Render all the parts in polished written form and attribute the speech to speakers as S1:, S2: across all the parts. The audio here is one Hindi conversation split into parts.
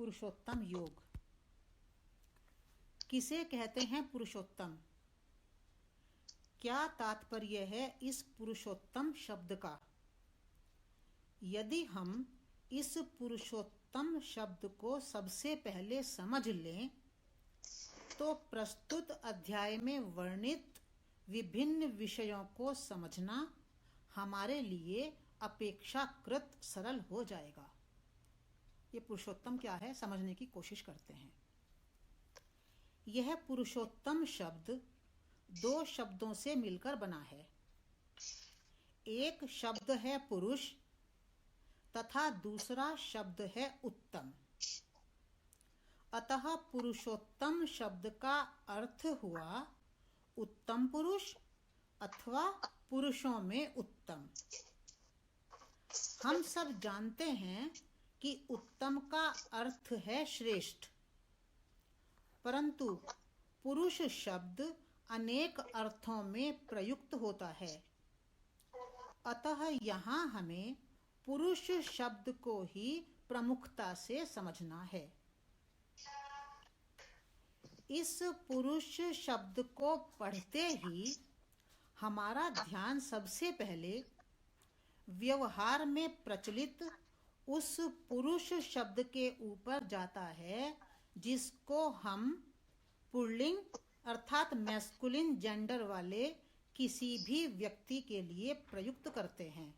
S1: पुरुषोत्तम योग। किसे कहते हैं पुरुषोत्तम? क्या तात्पर्य है इस पुरुषोत्तम शब्द का? यदि हम इस पुरुषोत्तम शब्द को सबसे पहले समझ लें तो प्रस्तुत अध्याय में वर्णित विभिन्न विषयों को समझना हमारे लिए अपेक्षाकृत सरल हो जाएगा। ये पुरुषोत्तम क्या है समझने की कोशिश करते हैं। यह पुरुषोत्तम शब्द दो शब्दों से मिलकर बना है। एक शब्द है पुरुष तथा दूसरा शब्द है उत्तम। अतः पुरुषोत्तम शब्द का अर्थ हुआ उत्तम पुरुष अथवा पुरुषों में उत्तम। हम सब जानते हैं कि उत्तम का अर्थ है श्रेष्ठ, परंतु पुरुष शब्द अनेक अर्थों में प्रयुक्त होता है। अतः यहाँ हमें पुरुष शब्द को ही प्रमुखता से समझना है। इस पुरुष शब्द को पढ़ते ही हमारा ध्यान सबसे पहले व्यवहार में प्रचलित उस पुरुष शब्द के ऊपर जाता है जिसको हम पुल्लिंग अर्थात मैस्कुलिन जेंडर वाले किसी भी व्यक्ति के लिए प्रयुक्त करते हैं।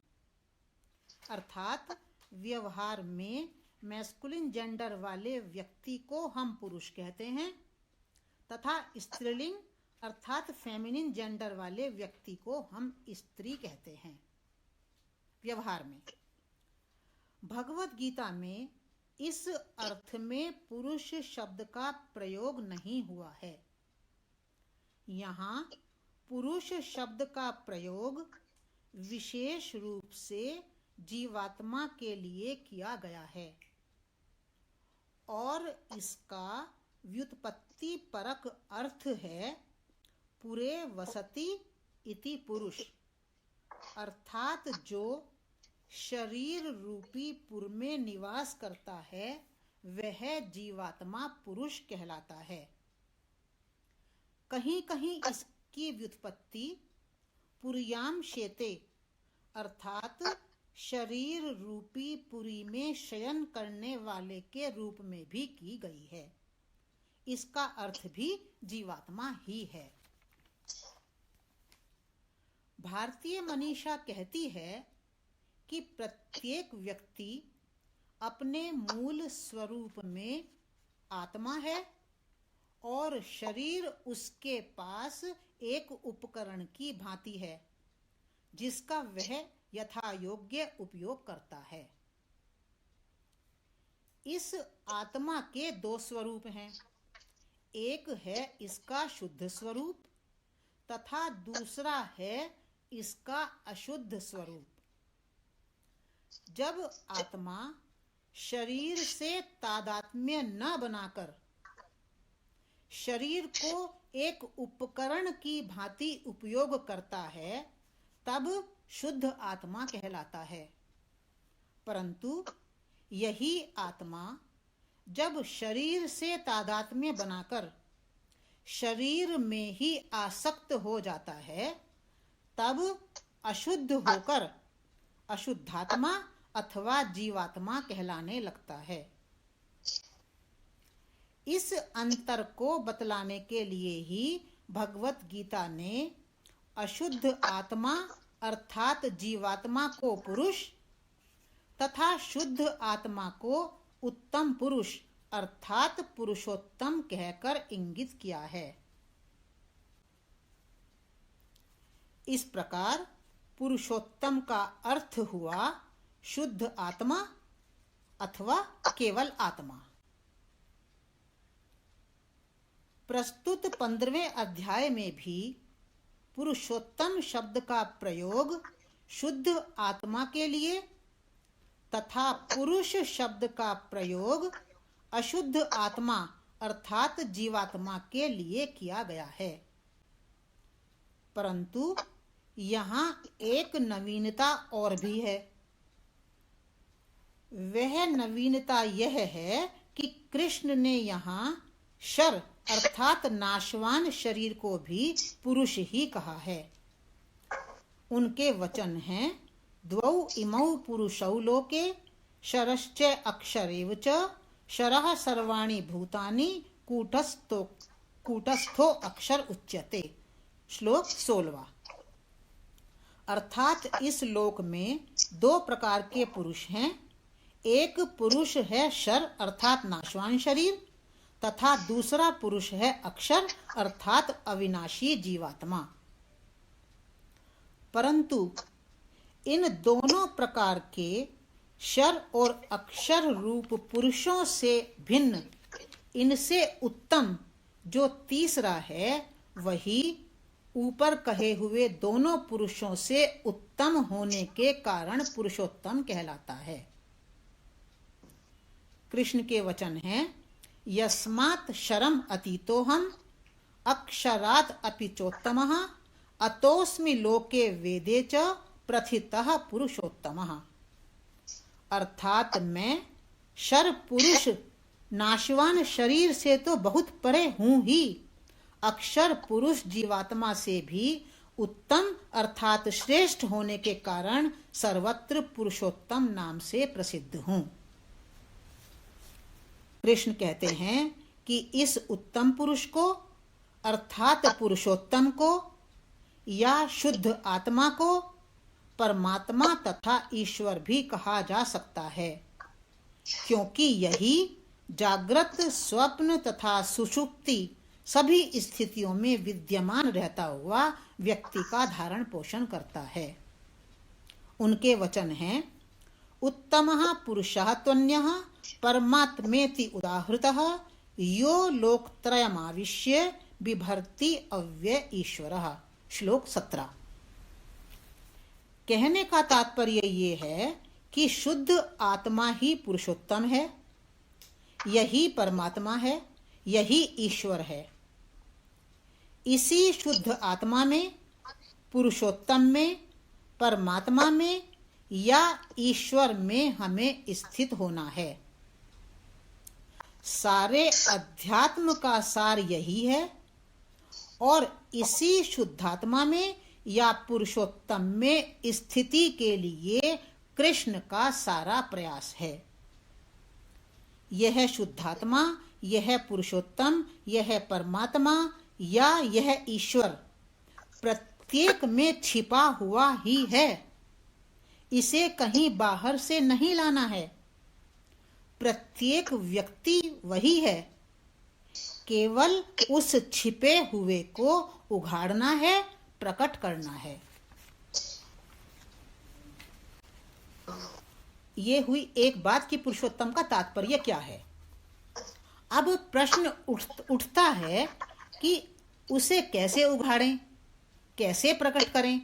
S1: अर्थात व्यवहार में मैस्कुलिन जेंडर वाले व्यक्ति को हम पुरुष कहते हैं तथा स्त्रीलिंग अर्थात फेमिनिन जेंडर वाले व्यक्ति को हम स्त्री कहते हैं। व्यवहार में भगवत गीता में इस अर्थ में पुरुष शब्द का प्रयोग नहीं हुआ है। यहाँ पुरुष शब्द का प्रयोग विशेष रूप से जीवात्मा के लिए किया गया है और इसका व्युत्पत्ति परक अर्थ है पुरे वसति इति पुरुष, अर्थात जो शरीर रूपी पुर में निवास करता है वह जीवात्मा पुरुष कहलाता है। कहीं कहीं इसकी व्युत्पत्ति पुर्याम शेते अर्थात शरीर रूपी पुरी में शयन करने वाले के रूप में भी की गई है। इसका अर्थ भी जीवात्मा ही है। भारतीय मनीषा कहती है कि प्रत्येक व्यक्ति अपने मूल स्वरूप में आत्मा है और शरीर उसके पास एक उपकरण की भांति है जिसका वह यथा योग्य उपयोग करता है। इस आत्मा के दो स्वरूप हैं, एक है इसका शुद्ध स्वरूप तथा दूसरा है इसका अशुद्ध स्वरूप। जब आत्मा शरीर से तादात्म्य न बनाकर शरीर को एक उपकरण की भांति उपयोग करता है तब शुद्ध आत्मा कहलाता है। परंतु यही आत्मा जब शरीर से तादात्म्य बनाकर शरीर में ही आसक्त हो जाता है तब अशुद्ध होकर अशुद्धात्मा अथवा जीवात्मा कहलाने लगता है। इस अंतर को बतलाने के लिए ही भगवत गीता ने अशुद्ध आत्मा अर्थात जीवात्मा को पुरुष तथा शुद्ध आत्मा को उत्तम पुरुष अर्थात पुरुषोत्तम कहकर इंगित किया है। इस प्रकार पुरुषोत्तम का अर्थ हुआ शुद्ध आत्मा अथवा केवल आत्मा। प्रस्तुत 15वें अध्याय में भी पुरुषोत्तम शब्द का प्रयोग शुद्ध आत्मा के लिए तथा पुरुष शब्द का प्रयोग अशुद्ध आत्मा अर्थात जीवात्मा के लिए किया गया है। परंतु यहाँ एक नवीनता और भी है। वह नवीनता यह है कि कृष्ण ने यहाँ शर अर्थात नाशवान शरीर को भी पुरुष ही कहा है। उनके वचन हैं, द्वौ इमौ पुरुषौ लोके शरश्च अक्षरेव च शरः सर्वाणि भूतानि कूटस्थो अक्षर उच्यते। श्लोक 16। अर्थात इस लोक में दो प्रकार के पुरुष हैं। एक पुरुष है शर अर्थात नाशवान शरीर, तथा दूसरा पुरुष है अक्षर अर्थात अविनाशी जीवात्मा। परंतु इन दोनों प्रकार के शर और अक्षर रूप पुरुषों से भिन्न, इनसे उत्तम जो तीसरा है, वही ऊपर कहे हुए दोनों पुरुषों से उत्तम होने के कारण पुरुषोत्तम कहलाता है। कृष्ण के वचन हैं, यस्मात् शरम अतीतोहम अक्षरात् अपि चोत्तमः अतोस्मि लोके वेदे च प्रथितः पुरुषोत्तमः। अर्थात मैं शर पुरुष नाशवान शरीर से तो बहुत परे हूँ ही, अक्षर पुरुष जीवात्मा से भी उत्तम अर्थात श्रेष्ठ होने के कारण सर्वत्र पुरुषोत्तम नाम से प्रसिद्ध हूँ। कृष्ण कहते हैं कि इस उत्तम पुरुष को अर्थात पुरुषोत्तम को या शुद्ध आत्मा को परमात्मा तथा ईश्वर भी कहा जा सकता है, क्योंकि यही जागृत स्वप्न तथा सुषुप्ति सभी स्थितियों में विद्यमान रहता हुआ व्यक्ति का धारण पोषण करता है। उनके वचन हैं, उत्तमः पुरुषः त्वन्यः परमात्मेति उदाहृतः यो लोकत्रयमाविश्य बिभर्ति अव्यय ईश्वरः। श्लोक 17। कहने का तात्पर्य ये है कि शुद्ध आत्मा ही पुरुषोत्तम है, यही परमात्मा है, यही ईश्वर है। इसी शुद्ध आत्मा में, पुरुषोत्तम में, परमात्मा में या ईश्वर में हमें स्थित होना है। सारे अध्यात्म का सार यही है और इसी शुद्धात्मा में या पुरुषोत्तम में स्थिति के लिए कृष्ण का सारा प्रयास है। यह शुद्धात्मा, यह पुरुषोत्तम, यह परमात्मा या यह ईश्वर प्रत्येक में छिपा हुआ ही है। इसे कहीं बाहर से नहीं लाना है। प्रत्येक व्यक्ति वही है, केवल उस छिपे हुए को उघाड़ना है, प्रकट करना है। ये हुई एक बात कि पुरुषोत्तम का तात्पर्य क्या है। अब प्रश्न उठता है कि उसे कैसे उघाड़ें, कैसे प्रकट करें।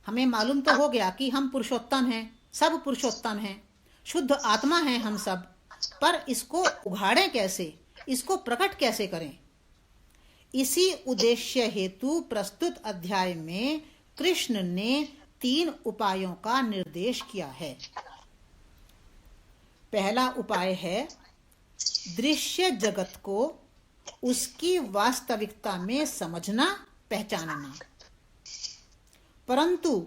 S1: हमें मालूम तो हो गया कि हम पुरुषोत्तम हैं, सब पुरुषोत्तम हैं, शुद्ध आत्मा हैं हम सब, पर इसको उघाड़ें कैसे, इसको प्रकट कैसे करें। इसी उद्देश्य हेतु प्रस्तुत अध्याय में कृष्ण ने 3 उपायों का निर्देश किया है। पहला उपाय है दृश्य जगत को उसकी वास्तविकता में समझना, पहचानना। परंतु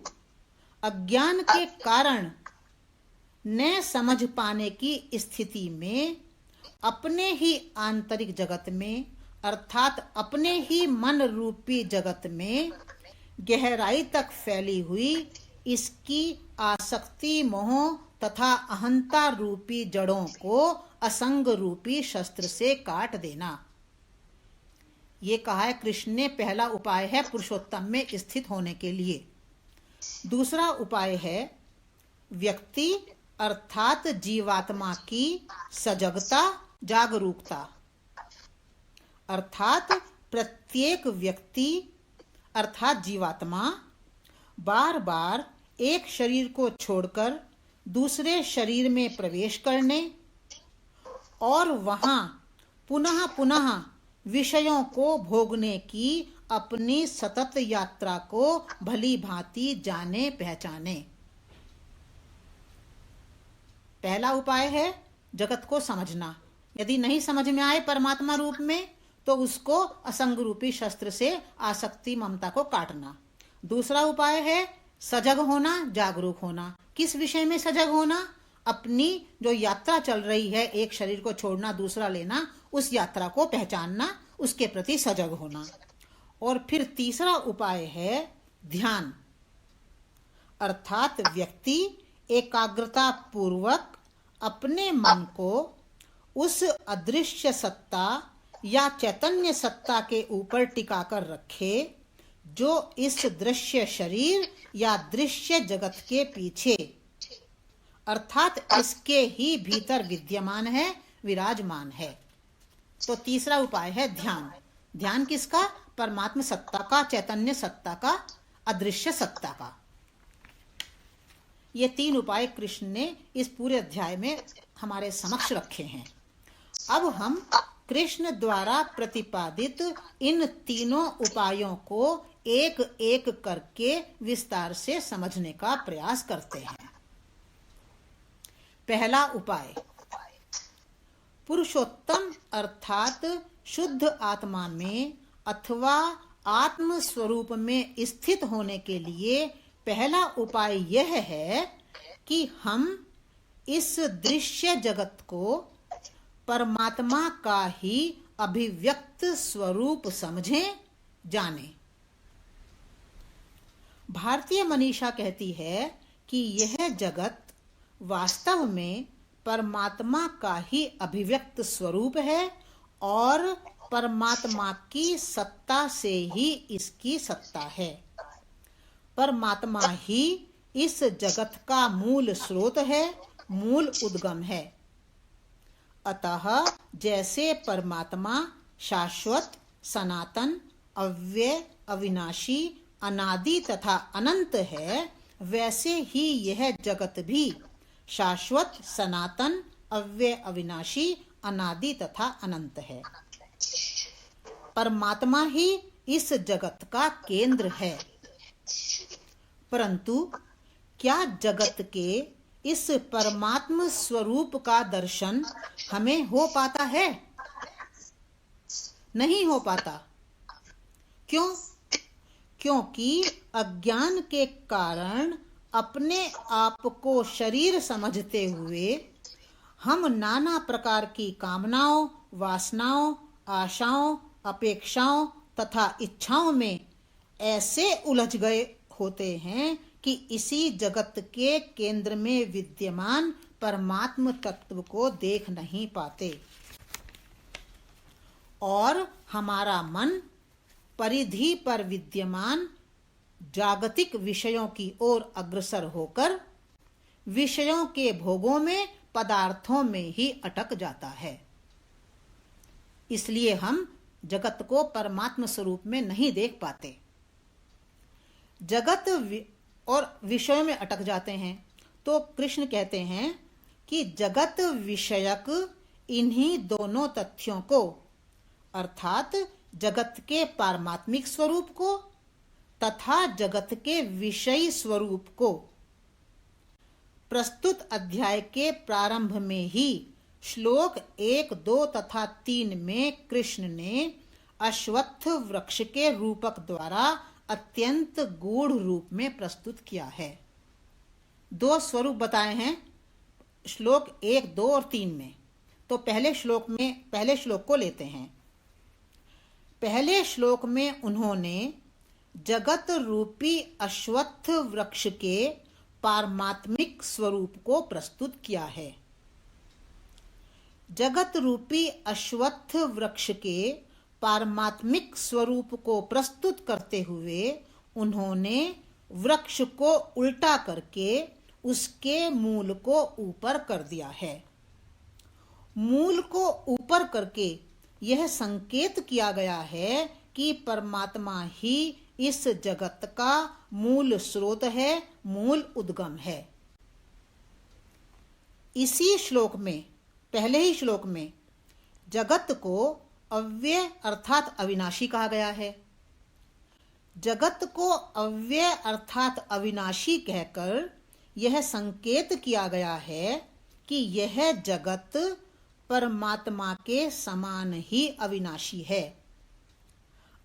S1: अज्ञान के कारण न समझ पाने की स्थिति में अपने ही आंतरिक जगत में अर्थात अपने ही मन रूपी जगत में गहराई तक फैली हुई इसकी आसक्ति, मोह तथा अहंता रूपी जड़ों को असंग रूपी शस्त्र से काट देना। ये कहा है कृष्ण ने, पहला उपाय है पुरुषोत्तम में स्थित होने के लिए। दूसरा उपाय है व्यक्ति अर्थात जीवात्मा की सजगता, जागरूकता। अर्थात प्रत्येक व्यक्ति अर्थात जीवात्मा बार बार एक शरीर को छोड़कर दूसरे शरीर में प्रवेश करने और वहां पुनः पुनः विषयों को भोगने की अपनी सतत यात्रा को भली भांति जाने पहचाने। पहला उपाय है जगत को समझना यदि नहीं समझ में आए परमात्मा रूप में तो उसको असंग रूपी शस्त्र से आसक्ति ममता को काटना। दूसरा उपाय है सजग होना, जागरूक होना। किस विषय में सजग होना? अपनी जो यात्रा चल रही है, एक शरीर को छोड़ना दूसरा लेना, उस यात्रा को पहचानना, उसके प्रति सजग होना। और फिर तीसरा उपाय है ध्यान, अर्थात व्यक्ति एकाग्रता पूर्वक अपने मन को उस अदृश्य सत्ता या चैतन्य सत्ता के ऊपर टिकाकर रखे जो इस दृश्य शरीर या दृश्य जगत के पीछे अर्थात इसके ही भीतर विद्यमान है, विराजमान है। तो तीसरा उपाय है ध्यान। ध्यान किसका? परमात्म सत्ता का, चैतन्य सत्ता का, अदृश्य सत्ता का। ये 3 उपाय कृष्ण ने इस पूरे अध्याय में हमारे समक्ष रखे हैं। अब हम कृष्ण द्वारा प्रतिपादित इन तीनों उपायों को एक एक करके विस्तार से समझने का प्रयास करते हैं। पहला उपाय, पुरुषोत्तम अर्थात शुद्ध आत्मा में अथवा आत्म स्वरूप में स्थित होने के लिए पहला उपाय यह है कि हम इस दृश्य जगत को परमात्मा का ही अभिव्यक्त स्वरूप समझें, जानें। भारतीय मनीषा कहती है कि यह जगत वास्तव में परमात्मा का ही अभिव्यक्त स्वरूप है और परमात्मा की सत्ता से ही इसकी सत्ता है। परमात्मा ही इस जगत का मूल स्रोत है, मूल उद्गम है। अतः जैसे परमात्मा शाश्वत, सनातन, अव्यय, अविनाशी, अनादि तथा अनंत है, वैसे ही यह जगत भी शाश्वत, सनातन, अव्यय, अविनाशी, अनादि तथा अनंत है। परमात्मा ही इस जगत का केंद्र है। परंतु क्या जगत के इस परमात्म स्वरूप का दर्शन हमें हो पाता है? नहीं हो पाता। क्यों? क्योंकि अज्ञान के कारण अपने आप को शरीर समझते हुए हम नाना प्रकार की कामनाओं, वासनाओं, आशाओं, अपेक्षाओं तथा इच्छाओं में ऐसे उलझ गए होते हैं कि इसी जगत के केंद्र में विद्यमान परमात्म तत्व को देख नहीं पाते और हमारा मन परिधि पर विद्यमान जागतिक विषयों की ओर अग्रसर होकर विषयों के भोगों में, पदार्थों में ही अटक जाता है। इसलिए हम जगत को परमात्म स्वरूप में नहीं देख पाते, जगत और विषयों में अटक जाते हैं। तो कृष्ण कहते हैं कि जगत विषयक इन्हीं दोनों तथ्यों को अर्थात जगत के पारमात्मिक स्वरूप को तथा जगत के विषयी स्वरूप को प्रस्तुत अध्याय के प्रारंभ में ही श्लोक 1, 2 तथा 3 में कृष्ण ने अश्वत्थ वृक्ष के रूपक द्वारा अत्यंत गूढ़ रूप में प्रस्तुत किया है। 2 स्वरूप बताए हैं श्लोक 1, 2 और 3 में। तो पहले श्लोक को लेते हैं। पहले श्लोक में उन्होंने जगत रूपी अश्वत्थ वृक्ष के पारमात्मिक स्वरूप को प्रस्तुत किया है। जगत रूपी अश्वत्थ वृक्ष के पारमात्मिक स्वरूप को प्रस्तुत करते हुए उन्होंने वृक्ष को उल्टा करके उसके मूल को ऊपर कर दिया है। मूल को ऊपर करके यह संकेत किया गया है कि परमात्मा ही इस जगत का मूल स्रोत है, मूल उद्गम है। इसी श्लोक में, पहले ही श्लोक में जगत को अव्यय अर्थात अविनाशी कहा गया है। जगत को अव्यय अर्थात अविनाशी कहकर यह संकेत किया गया है कि यह जगत परमात्मा के समान ही अविनाशी है।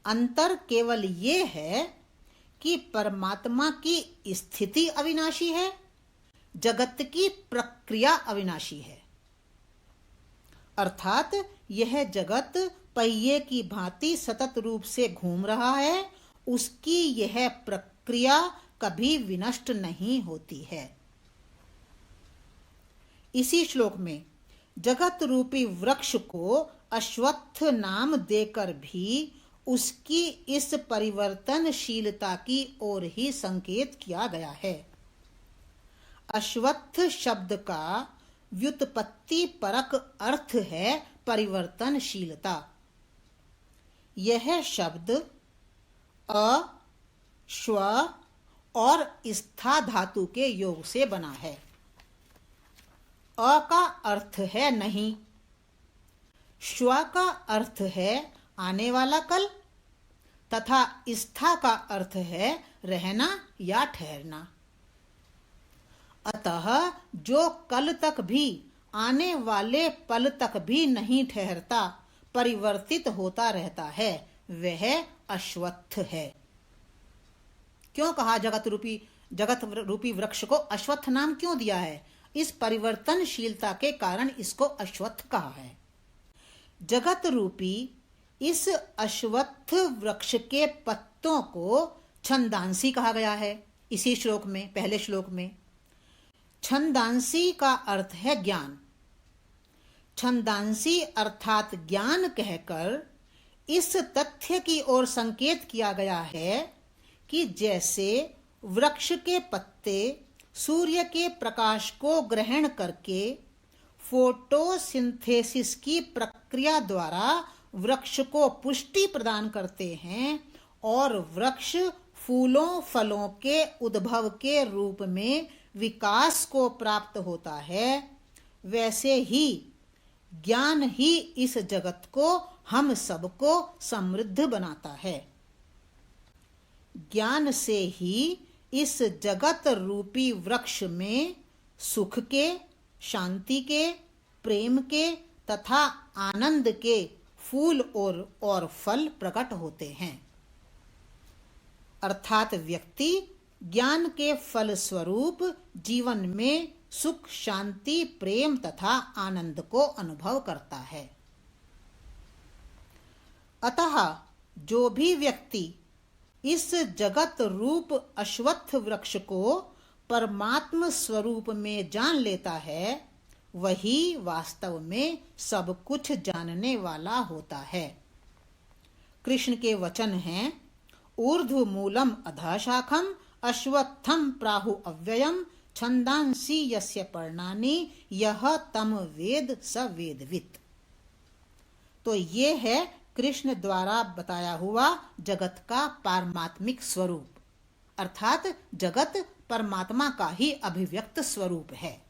S1: अंतर केवल ये है कि परमात्मा की स्थिति अविनाशी है, जगत की प्रक्रिया अविनाशी है। अर्थात यह जगत पहिए की भांति सतत रूप से घूम रहा है, उसकी यह प्रक्रिया कभी विनष्ट नहीं होती है। इसी श्लोक में जगत रूपी वृक्ष को अश्वत्थ नाम देकर भी उसकी इस परिवर्तनशीलता की ओर ही संकेत किया गया है। अश्वत्थ शब्द का व्युत्पत्ति परक अर्थ है परिवर्तनशीलता। यह शब्द अ, श्व और स्था धातु के योग से बना है। अ का अर्थ है नहीं, श्व का अर्थ है आने वाला कल तथा स्था का अर्थ है रहना या ठहरना। अतः जो कल तक भी आने वाले पल तक भी नहीं ठहरता, परिवर्तित होता रहता है, वह अश्वत्थ है। क्यों कहा जगत रूपी वृक्ष को अश्वत्थ नाम क्यों दिया है? इस परिवर्तनशीलता के कारण इसको अश्वत्थ कहा है। जगत रूपी इस अश्वत्थ वृक्ष के पत्तों को छंदांसी कहा गया है। इसी श्लोक में, पहले श्लोक में छंदांसी का अर्थ है ज्ञान। छंदांसी अर्थात ज्ञान कहकर इस तथ्य की ओर संकेत किया गया है कि जैसे वृक्ष के पत्ते सूर्य के प्रकाश को ग्रहण करके फोटोसिंथेसिस की प्रक्रिया द्वारा वृक्ष को पुष्टि प्रदान करते हैं और वृक्ष फूलों फलों के उद्भव के रूप में विकास को प्राप्त होता है, वैसे ही ज्ञान ही इस जगत को हम सबको समृद्ध बनाता है। ज्ञान से ही इस जगत रूपी वृक्ष में सुख के, शांति के, प्रेम के तथा आनंद के फूल और फल प्रकट होते हैं। अर्थात व्यक्ति ज्ञान के फल स्वरूप जीवन में सुख, शांति, प्रेम तथा आनंद को अनुभव करता है। अतः जो भी व्यक्ति इस जगत रूप अश्वत्थ वृक्ष को परमात्म स्वरूप में जान लेता है, वही वास्तव में सब कुछ जानने वाला होता है। कृष्ण के वचन हैं, ऊर्ध्व मूलम अधः शाखम अश्वत्थम प्राहु अव्ययम छंदांसी यस्य पर्णानि यह तम वेद स वेदवित्। तो ये है कृष्ण द्वारा बताया हुआ जगत का पारमात्मिक स्वरूप, अर्थात जगत परमात्मा का ही अभिव्यक्त स्वरूप है।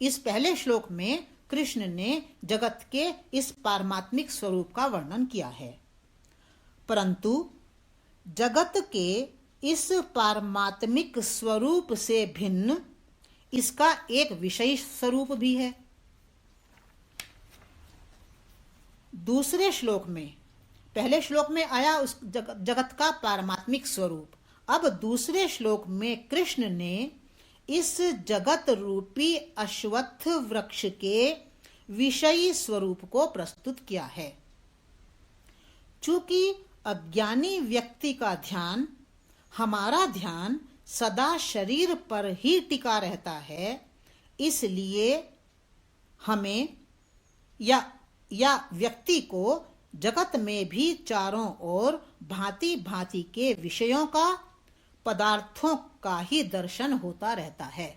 S1: इस पहले श्लोक में कृष्ण ने जगत के इस पारमात्मिक स्वरूप का वर्णन किया है, परंतु जगत के इस पारमात्मिक स्वरूप से भिन्न इसका एक विशेष स्वरूप भी है। दूसरे श्लोक में, पहले श्लोक में आया उस जगत का पारमात्मिक स्वरूप, अब दूसरे श्लोक में कृष्ण ने इस जगत रूपी अश्वत्थ वृक्ष के विषयी स्वरूप को प्रस्तुत किया है। चूंकि अज्ञानी व्यक्ति का ध्यान, हमारा ध्यान सदा शरीर पर ही टिका रहता है, इसलिए हमें या व्यक्ति को जगत में भी चारों ओर भांति भांति के विषयों का, पदार्थों का ही दर्शन होता रहता है।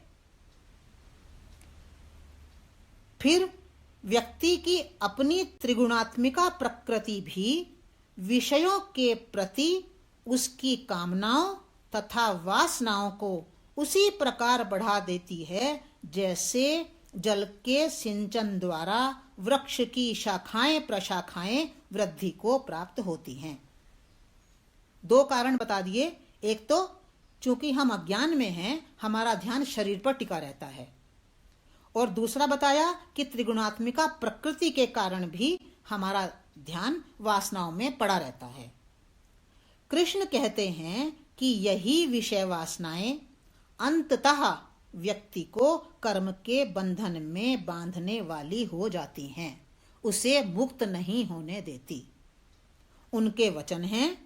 S1: फिर व्यक्ति की अपनी त्रिगुणात्मिका प्रकृति भी विषयों के प्रति उसकी कामनाओं तथा वासनाओं को उसी प्रकार बढ़ा देती है जैसे जल के सिंचन द्वारा वृक्ष की शाखाएं प्रशाखाएं वृद्धि को प्राप्त होती हैं। दो कारण बता दिए। एक तो चूंकि हम अज्ञान में हैं, हमारा ध्यान शरीर पर टिका रहता है, और दूसरा बताया कि त्रिगुणात्मिका प्रकृति के कारण भी हमारा ध्यान वासनाओं में पड़ा रहता है। कृष्ण कहते हैं कि यही विषय वासनाएं अंततः व्यक्ति को कर्म के बंधन में बांधने वाली हो जाती हैं, उसे मुक्त नहीं होने देती। उनके वचन हैं,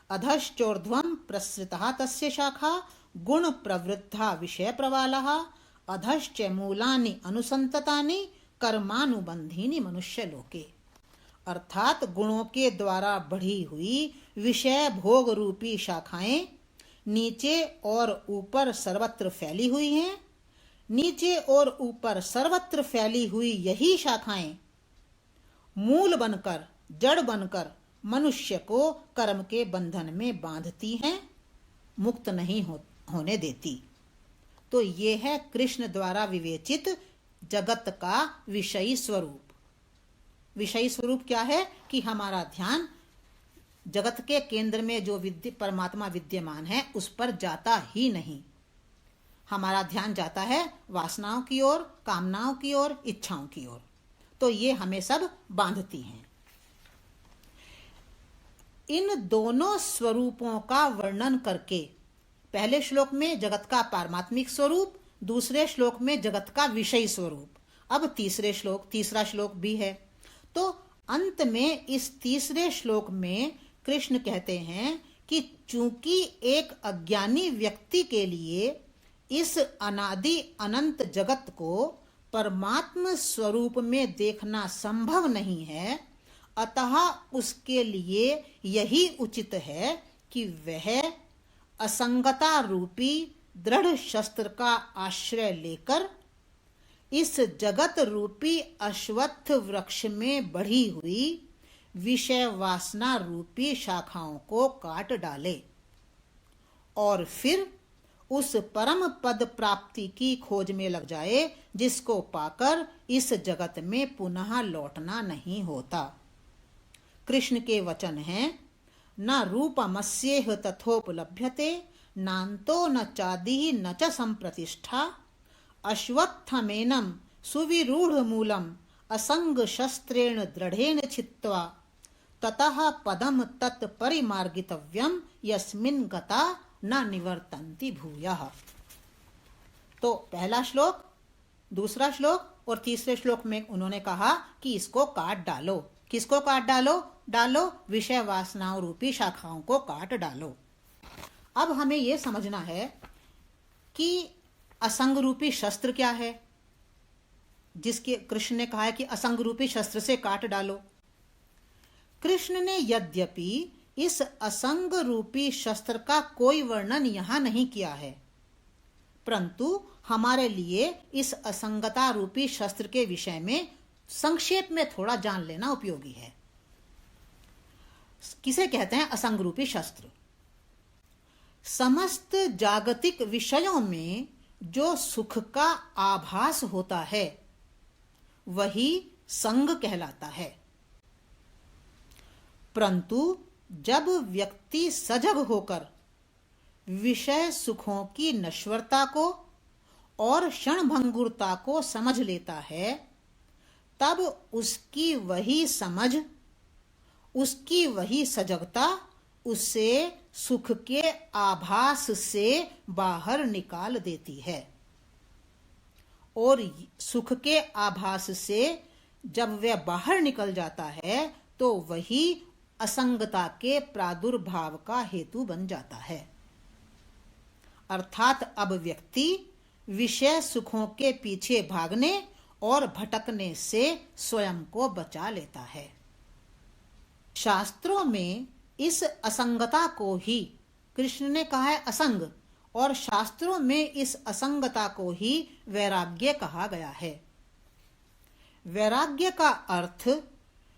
S1: अधश्चोर्ध्वं प्रसृता तस्य शाखा गुण प्रवृद्धा विषय प्रवालः अधश्च मूलानि अनुसंततानि कर्मानुबंधीनि मनुष्य लोके। अर्थात गुणों के द्वारा बढ़ी हुई विषय भोग रूपी शाखाएं नीचे और ऊपर सर्वत्र फैली हुई हैं। नीचे और ऊपर सर्वत्र फैली हुई यही शाखाएं मूल बनकर, जड़ बनकर मनुष्य को कर्म के बंधन में बांधती हैं, मुक्त नहीं होने देती। तो ये है कृष्ण द्वारा विवेचित जगत का विषयी स्वरूप। विषयी स्वरूप क्या है कि हमारा ध्यान जगत के केंद्र में जो परमात्मा विद्यमान है उस पर जाता ही नहीं। हमारा ध्यान जाता है वासनाओं की ओर, कामनाओं की ओर, इच्छाओं की ओर। तो ये हमें सब बांधती हैं। इन दोनों स्वरूपों का वर्णन करके पहले श्लोक में जगत का पारमात्मिक स्वरूप, दूसरे श्लोक में जगत का विषयी स्वरूप, अब तीसरा श्लोक भी है। तो अंत में इस तीसरे श्लोक में कृष्ण कहते हैं कि चूंकि एक अज्ञानी व्यक्ति के लिए इस अनादि अनंत जगत को परमात्म स्वरूप में देखना संभव नहीं है, अतः उसके लिए यही उचित है कि वह असंगता रूपी दृढ़ शस्त्र का आश्रय लेकर इस जगत रूपी अश्वत्थ वृक्ष में बढ़ी हुई विषय वासना रूपी शाखाओं को काट डाले और फिर उस परम पद प्राप्ति की खोज में लग जाए, जिसको पाकर इस जगत में पुनः लौटना नहीं होता। कृष्ण के वचन हैं, न रूपमस्येह तथोपलभ्यते नान्तो न चादिः न च संप्रतिष्ठा अश्वत्थमेनं सुविरूढ़ मूलम असंग शस्त्रेण दृढ़ेन छित्त्वा ततः पदम तत्परिमार्गितव्यम यस्मिन् गता न निवर्तन्ति भूयः। तो पहला श्लोक, दूसरा श्लोक और तीसरे श्लोक में उन्होंने कहा कि इसको काट डालो। किसको काट डालो? डालो विषय वासनाओं रूपी शाखाओं को काट डालो। अब हमें यह समझना है कि असंग रूपी शस्त्र क्या है, जिसके कृष्ण ने कहा है कि असंग रूपी शस्त्र से काट डालो। कृष्ण ने यद्यपि इस असंग रूपी शस्त्र का कोई वर्णन यहां नहीं किया है, परंतु हमारे लिए इस असंगता रूपी शस्त्र के विषय में संक्षेप में थोड़ा जान लेना उपयोगी है। किसे कहते हैं असंग रूपी शस्त्र? समस्त जागतिक विषयों में जो सुख का आभास होता है वही संग कहलाता है, परंतु जब व्यक्ति सजग होकर विषय सुखों की नश्वरता को और क्षणभंगुरता को समझ लेता है, तब उसकी वही समझ, उसकी वही सजगता उसे सुख के आभास से बाहर निकाल देती है। और सुख के आभास से जब वह बाहर निकल जाता है तो वही असंगता के प्रादुर्भाव का हेतु बन जाता है। अर्थात अब व्यक्ति विषय सुखों के पीछे भागने और भटकने से स्वयं को बचा लेता है। शास्त्रों में इस असंगता को ही कृष्ण ने कहा है असंग, और शास्त्रों में इस असंगता को ही वैराग्य कहा गया है। वैराग्य का अर्थ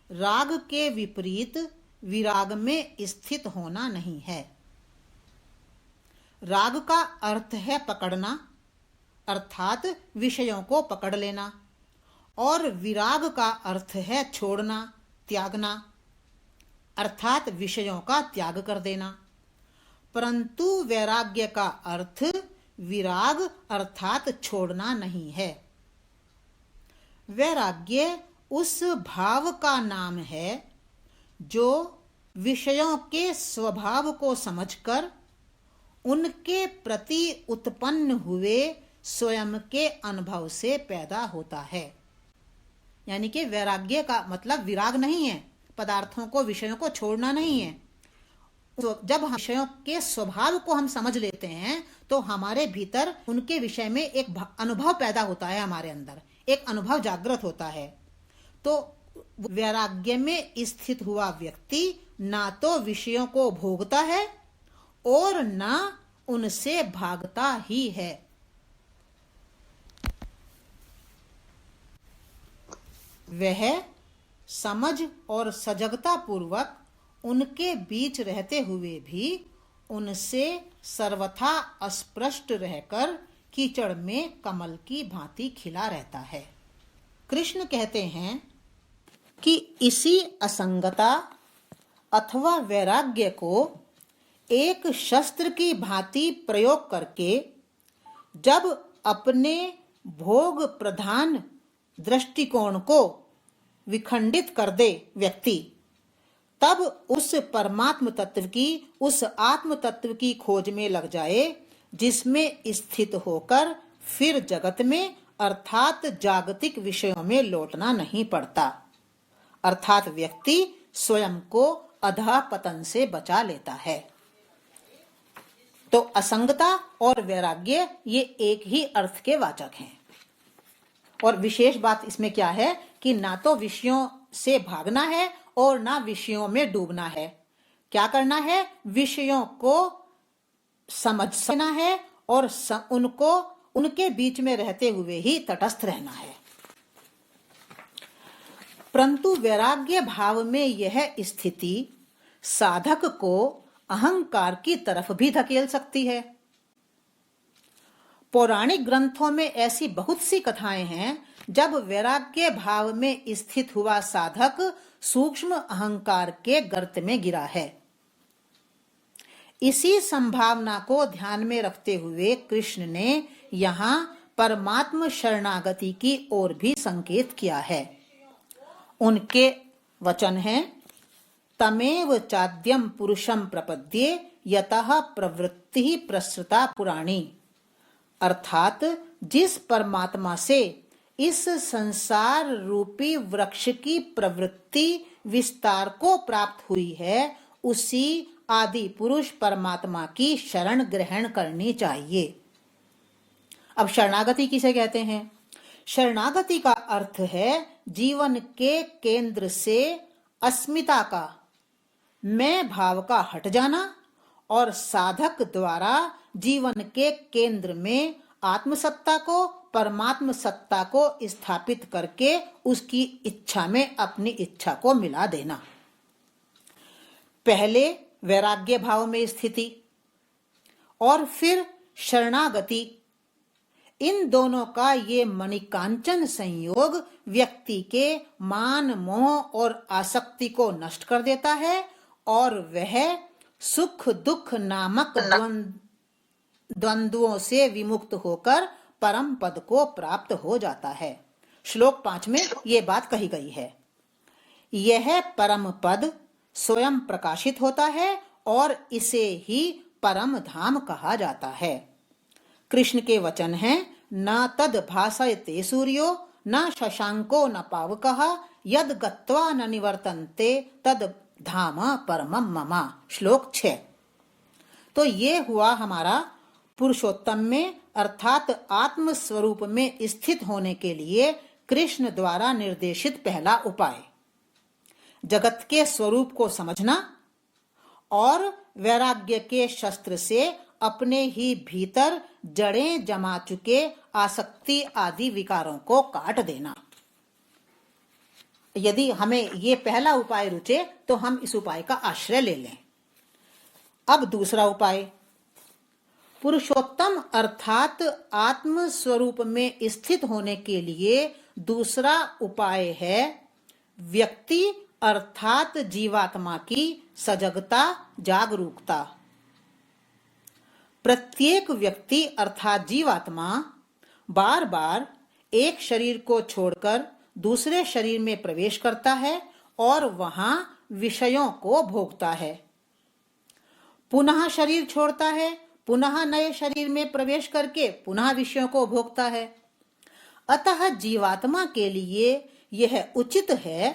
S1: राग के विपरीत विराग में स्थित होना नहीं है। राग का अर्थ है पकड़ना, अर्थात विषयों को पकड़ लेना, और विराग का अर्थ है छोड़ना, त्यागना, अर्थात विषयों का त्याग कर देना। परंतु वैराग्य का अर्थ विराग अर्थात छोड़ना नहीं है। वैराग्य उस भाव का नाम है जो विषयों के स्वभाव को समझकर उनके प्रति उत्पन्न हुए स्वयं के अनुभव से पैदा होता है। यानी कि वैराग्य का मतलब विराग नहीं है, पदार्थों को विषयों को छोड़ना नहीं है। तो जब हम विषयों के स्वभाव को हम समझ लेते हैं तो हमारे भीतर उनके विषय में एक अनुभव पैदा होता है, हमारे अंदर एक अनुभव जागृत होता है। तो वैराग्य में स्थित हुआ व्यक्ति ना तो विषयों को भोगता है और ना उनसे भागता ही है। वह समझ और सजगता पूर्वक उनके बीच रहते हुए भी उनसे सर्वथा अस्पृष्ट रहकर कीचड़ में कमल की भांति खिला रहता है। कृष्ण कहते हैं कि इसी असंगता अथवा वैराग्य को एक शस्त्र की भांति प्रयोग करके जब अपने भोग प्रधान दृष्टिकोण को विखंडित कर दे व्यक्ति, तब उस परमात्म तत्व की, उस आत्म तत्व की खोज में लग जाए जिसमें स्थित होकर फिर जगत में अर्थात जागतिक विषयों में लौटना नहीं पड़ता, अर्थात व्यक्ति स्वयं को अधःपतन से बचा लेता है। तो असंगता और वैराग्य ये एक ही अर्थ के वाचक हैं। और विशेष बात इसमें क्या है कि ना तो विषयों से भागना है और ना विषयों में डूबना है। क्या करना है? विषयों को समझना है और उनको उनके बीच में रहते हुए ही तटस्थ रहना है। परंतु वैराग्य भाव में यह स्थिति साधक को अहंकार की तरफ भी धकेल सकती है। पौराणिक ग्रंथों में ऐसी बहुत सी कथाएं हैं जब वैराग्य भाव में स्थित हुआ साधक सूक्ष्म अहंकार के गर्त में गिरा है। इसी संभावना को ध्यान में रखते हुए कृष्ण ने यहाँ परमात्म शरणागति की ओर भी संकेत किया है। उनके वचन हैं, तमेव चाद्यम पुरुषम प्रपद्ये यतः प्रवृत्ति प्रसृता पुराणी। अर्थात जिस परमात्मा से इस संसार रूपी वृक्ष की प्रवृत्ति विस्तार को प्राप्त हुई है, उसी आदि पुरुष परमात्मा की शरण ग्रहण करनी चाहिए। अब शरणागति किसे कहते हैं? शरणागति का अर्थ है जीवन के केंद्र से अस्मिता का, मैं भाव का हट जाना और साधक द्वारा जीवन के केंद्र में आत्मसत्ता को, परमात्म सत्ता को स्थापित करके उसकी इच्छा में अपनी इच्छा को मिला देना। पहले वैराग्य भाव में स्थिति और फिर शरणागति, इन दोनों का ये मणिकांचन संयोग व्यक्ति के मान, मोह और आसक्ति को नष्ट कर देता है और वह सुख दुख नामक द्वंद्वों से विमुक्त होकर परम पद को प्राप्त हो जाता है। श्लोक 5 में ये बात कही गई है। यह परम पद स्वयं प्रकाशित होता है और इसे ही परम धाम कहा जाता है। कृष्ण के वचन हैं, न तद भासयते सूर्यो न शशांको न पावकः यद गत्वा न निवर्तन्ते तद धाम परमम मम। श्लोक 6। तो ये हुआ हमारा पुरुषोत्तम में अर्थात आत्म स्वरूप में स्थित होने के लिए कृष्ण द्वारा निर्देशित पहला उपाय। जगत के स्वरूप को समझना और वैराग्य के शस्त्र से अपने ही भीतर जड़ें जमा चुके आसक्ति आदि विकारों को काट देना। यदि हमें ये पहला उपाय रुचे तो हम इस उपाय का आश्रय ले लें। अब दूसरा उपाय, पुरुषोत्तम अर्थात आत्म स्वरूप में स्थित होने के लिए दूसरा उपाय है व्यक्ति अर्थात जीवात्मा की सजगता, जागरूकता। प्रत्येक व्यक्ति अर्थात जीवात्मा बार बार एक शरीर को छोड़कर दूसरे शरीर में प्रवेश करता है और वहां विषयों को भोगता है, पुनः शरीर छोड़ता है, पुनः नए शरीर में प्रवेश करके पुनः विषयों को भोगता है। अतः जीवात्मा के लिए यह उचित है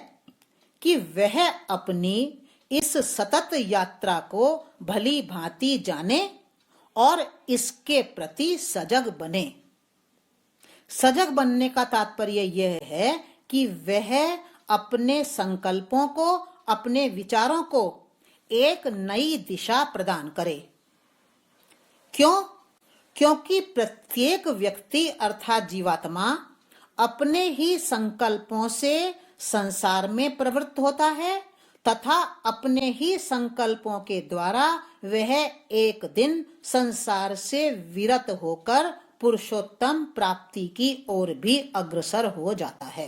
S1: कि वह अपनी इस सतत यात्रा को भली भांति जाने और इसके प्रति सजग बने। सजग बनने का तात्पर्य यह है कि वह अपने संकल्पों को, अपने विचारों को एक नई दिशा प्रदान करे। क्यों? क्योंकि प्रत्येक व्यक्ति अर्थात जीवात्मा अपने ही संकल्पों से संसार में प्रवृत्त होता है तथा अपने ही संकल्पों के द्वारा वह एक दिन संसार से विरत होकर पुरुषोत्तम प्राप्ति की ओर भी अग्रसर हो जाता है।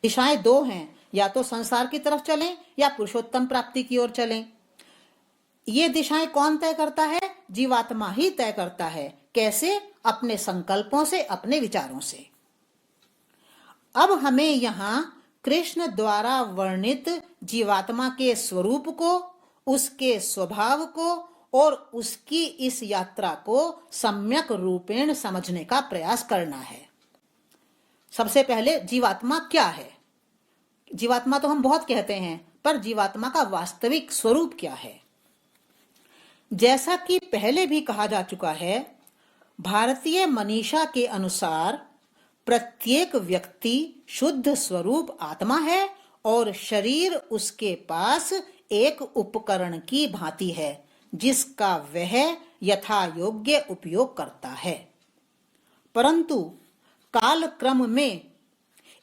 S1: दिशाएं दो हैं, या तो संसार की तरफ चलें या पुरुषोत्तम प्राप्ति की ओर चलें। ये दिशाएं कौन तय करता है? जीवात्मा ही तय करता है। कैसे? अपने संकल्पों से, अपने विचारों से। अब हमें यहाँ कृष्ण द्वारा वर्णित जीवात्मा के स्वरूप को, उसके स्वभाव को और उसकी इस यात्रा को सम्यक रूपेण समझने का प्रयास करना है। सबसे पहले जीवात्मा क्या है? जीवात्मा तो हम बहुत कहते हैं, पर जीवात्मा का वास्तविक स्वरूप क्या है? जैसा कि पहले भी कहा जा चुका है, भारतीय मनीषा के अनुसार प्रत्येक व्यक्ति शुद्ध स्वरूप आत्मा है और शरीर उसके पास एक उपकरण की भांति है जिसका वह यथा योग्य उपयोग करता है। परंतु काल क्रम में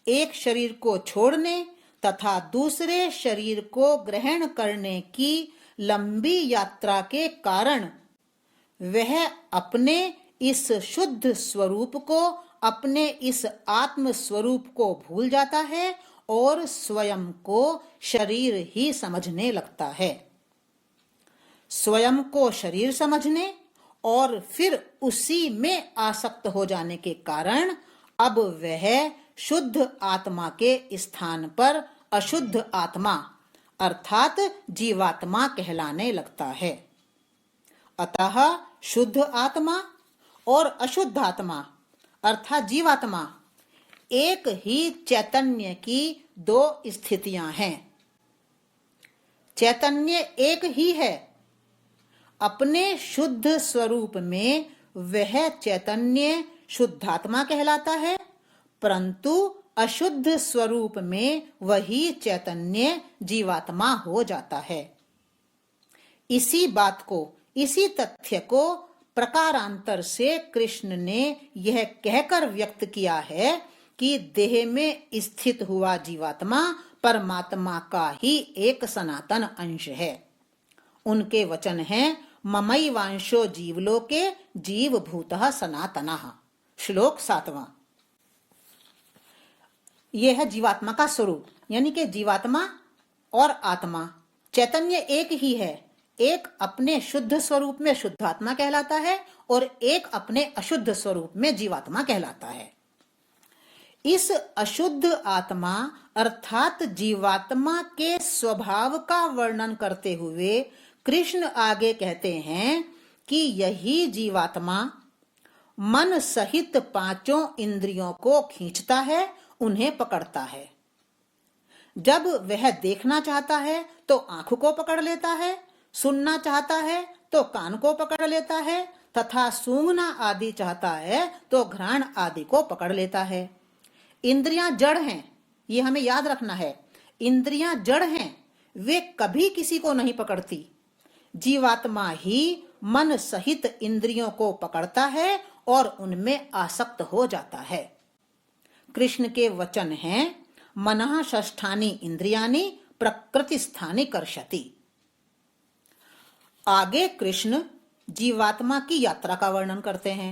S1: एक शरीर को छोड़ने तथा दूसरे शरीर को ग्रहण करने की लंबी यात्रा के कारण वह अपने इस शुद्ध स्वरूप को, अपने इस आत्म स्वरूप को भूल जाता है और स्वयं को शरीर ही समझने लगता है। स्वयं को शरीर समझने और फिर उसी में आसक्त हो जाने के कारण अब वह शुद्ध आत्मा के स्थान पर अशुद्ध आत्मा अर्थात जीवात्मा कहलाने लगता है। अतः शुद्ध आत्मा और अशुद्ध आत्मा अर्थात जीवात्मा एक ही चैतन्य की दो स्थितियां हैं। चैतन्य एक ही है। अपने शुद्ध स्वरूप में वह चैतन्य शुद्धात्मा कहलाता है, परंतु अशुद्ध स्वरूप में वही चैतन्य जीवात्मा हो जाता है। इसी बात को, इसी तथ्य को प्रकारांतर से कृष्ण ने यह कहकर व्यक्त किया है कि देह में स्थित हुआ जीवात्मा परमात्मा का ही एक सनातन अंश है। उनके वचन हैं, ममैवांशो जीवलोके जीवभूतः सनातनः। श्लोक 7वां। यह है जीवात्मा का स्वरूप, यानी कि जीवात्मा और आत्मा चैतन्य एक ही है। एक अपने शुद्ध स्वरूप में शुद्धात्मा कहलाता है और एक अपने अशुद्ध स्वरूप में जीवात्मा कहलाता है। इस अशुद्ध आत्मा अर्थात जीवात्मा के स्वभाव का वर्णन करते हुए कृष्ण आगे कहते हैं कि यही जीवात्मा मन सहित पांचों इंद्रियों को खींचता है, उन्हें पकड़ता है। जब वह देखना चाहता है तो आंख को पकड़ लेता है, सुनना चाहता है तो कान को पकड़ लेता है तथा सूंघना आदि चाहता है तो घ्राण आदि को पकड़ लेता है। इंद्रियां जड़ हैं, ये हमें याद रखना है। इंद्रियां जड़ हैं, वे कभी किसी को नहीं पकड़ती। जीवात्मा ही मन सहित इंद्रियों को पकड़ता है और उनमें आसक्त हो जाता है। कृष्ण के वचन हैं, मनः षष्ठानि इंद्रियाणि प्रकृतिस्थानि कर्षति। आगे कृष्ण जीवात्मा की यात्रा का वर्णन करते हैं।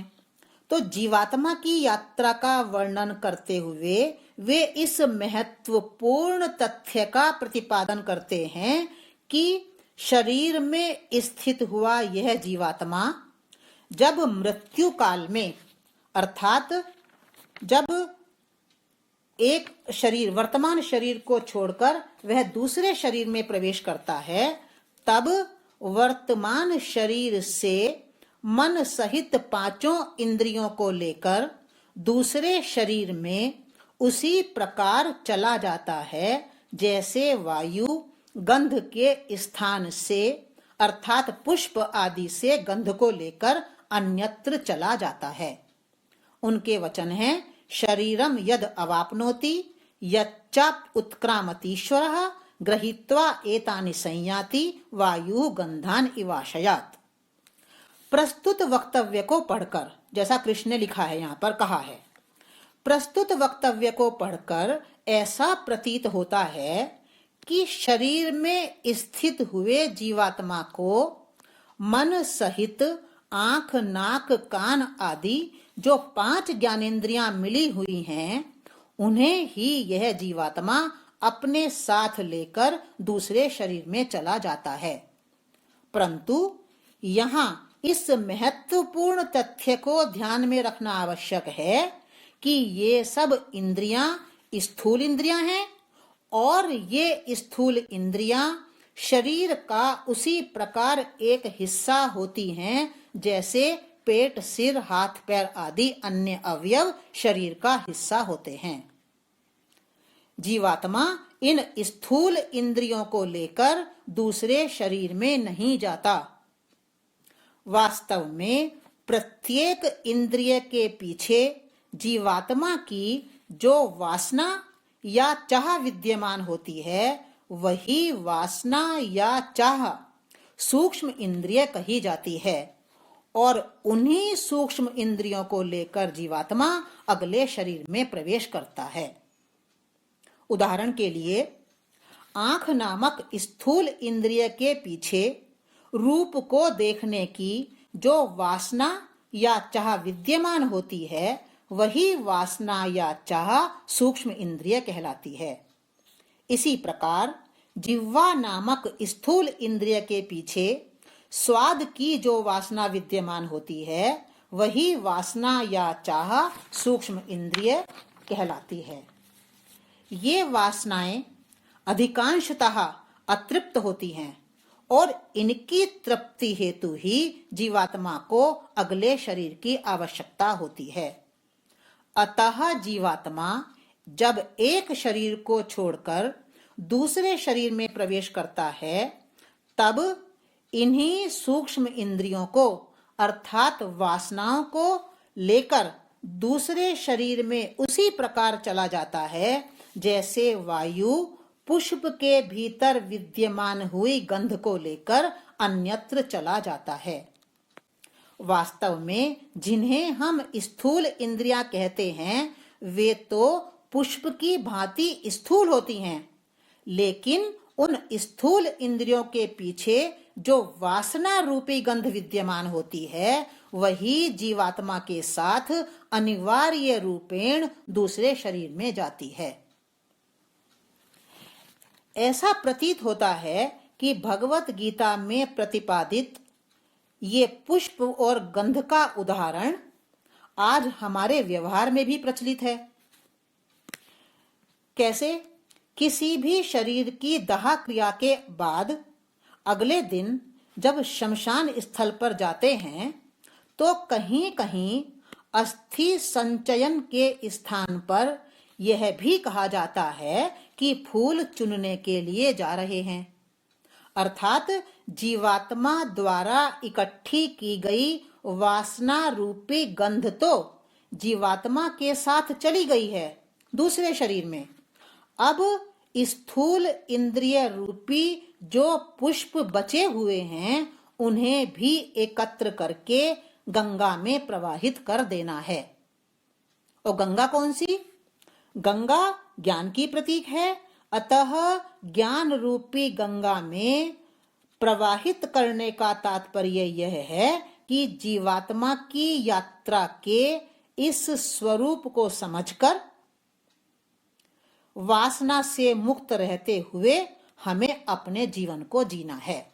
S1: तो जीवात्मा की यात्रा का वर्णन करते हुए वे इस महत्वपूर्ण तथ्य का प्रतिपादन करते हैं कि शरीर में स्थित हुआ यह जीवात्मा जब मृत्यु काल में अर्थात जब एक शरीर, वर्तमान शरीर को छोड़कर वह दूसरे शरीर में प्रवेश करता है, तब वर्तमान शरीर से मन सहित पांचों इंद्रियों को लेकर दूसरे शरीर में उसी प्रकार चला जाता है जैसे वायु गंध के स्थान से अर्थात पुष्प आदि से गंध को लेकर अन्यत्र चला जाता है। उनके वचन हैं, शरीरम यद अवाप्नोति यच्चाप उत्क्रामतीश्वरः गृहीत्वा एतानि संयाति वायु गंधान इवाशयात। प्रस्तुत वक्तव्य को पढ़कर, जैसा कृष्ण ने लिखा है, यहाँ पर कहा है, प्रस्तुत वक्तव्य को पढ़कर ऐसा प्रतीत होता है कि शरीर में स्थित हुए जीवात्मा को मन सहित आंख, नाक, कान आदि जो 5 ज्ञानेंद्रियां मिली हुई हैं, उन्हें ही यह जीवात्मा अपने साथ लेकर दूसरे शरीर में चला जाता है। परंतु यहाँ इस महत्वपूर्ण तथ्य को ध्यान में रखना आवश्यक है कि ये सब इंद्रियां स्थूल इंद्रियां हैं और ये स्थूल इंद्रियां शरीर का उसी प्रकार एक हिस्सा होती हैं जैसे पेट, सिर, हाथ, पैर आदि अन्य अवयव शरीर का हिस्सा होते हैं। जीवात्मा इन स्थूल इंद्रियों को लेकर दूसरे शरीर में नहीं जाता। वास्तव में प्रत्येक इंद्रिय के पीछे जीवात्मा की जो वासना या चाह विद्यमान होती है, वही वासना या चाह सूक्ष्म इंद्रिय कही जाती है और उन्हीं सूक्ष्म इंद्रियों को लेकर जीवात्मा अगले शरीर में प्रवेश करता है। उदाहरण के लिए, आंख नामक स्थूल इंद्रिय के पीछे रूप को देखने की जो वासना या चाह विद्यमान होती है, वही वासना या चाह सूक्ष्म इंद्रिय कहलाती है। इसी प्रकार जिह्वा नामक स्थूल इंद्रिय के पीछे स्वाद की जो वासना विद्यमान होती है, वही वासना या चाह सूक्ष्म इंद्रिय कहलाती है। ये वासनाएं अधिकांशतः अतृप्त होती हैं और इनकी तृप्ति हेतु ही जीवात्मा को अगले शरीर की आवश्यकता होती है। अतः जीवात्मा जब एक शरीर को छोड़कर दूसरे शरीर में प्रवेश करता है, तब इन्हीं सूक्ष्म इंद्रियों को अर्थात वासनाओं को लेकर दूसरे शरीर में उसी प्रकार चला जाता है जैसे वायु पुष्प के भीतर विद्यमान हुई गंध को लेकर अन्यत्र चला जाता है। वास्तव में जिन्हें हम स्थूल इंद्रियां कहते हैं, वे तो पुष्प की भांति स्थूल होती हैं, लेकिन उन स्थूल इंद्रियों के पीछे जो वासना रूपी गंध विद्यमान होती है, वही जीवात्मा के साथ अनिवार्य रूपेण दूसरे शरीर में जाती है। ऐसा प्रतीत होता है कि भगवत गीता में प्रतिपादित ये पुष्प और गंध का उदाहरण आज हमारे व्यवहार में भी प्रचलित है। कैसे? किसी भी शरीर की दाह क्रिया के बाद अगले दिन जब शमशान स्थल पर जाते हैं, तो कहीं कहीं अस्थि संचयन के स्थान पर यह भी कहा जाता है कि फूल चुनने के लिए जा रहे हैं, अर्थात जीवात्मा द्वारा इकट्ठी की गई वासना रूपी गंध तो जीवात्मा के साथ चली गई है दूसरे शरीर में। अब स्थूल इंद्रिय रूपी जो पुष्प बचे हुए हैं, उन्हें भी एकत्र करके गंगा में प्रवाहित कर देना है। और गंगा कौन सी? गंगा ज्ञान की प्रतीक है, अतः ज्ञान रूपी गंगा में प्रवाहित करने का तात्पर्य यह है कि जीवात्मा की यात्रा के इस स्वरूप को समझकर वासना से मुक्त रहते हुए हमें अपने जीवन को जीना है।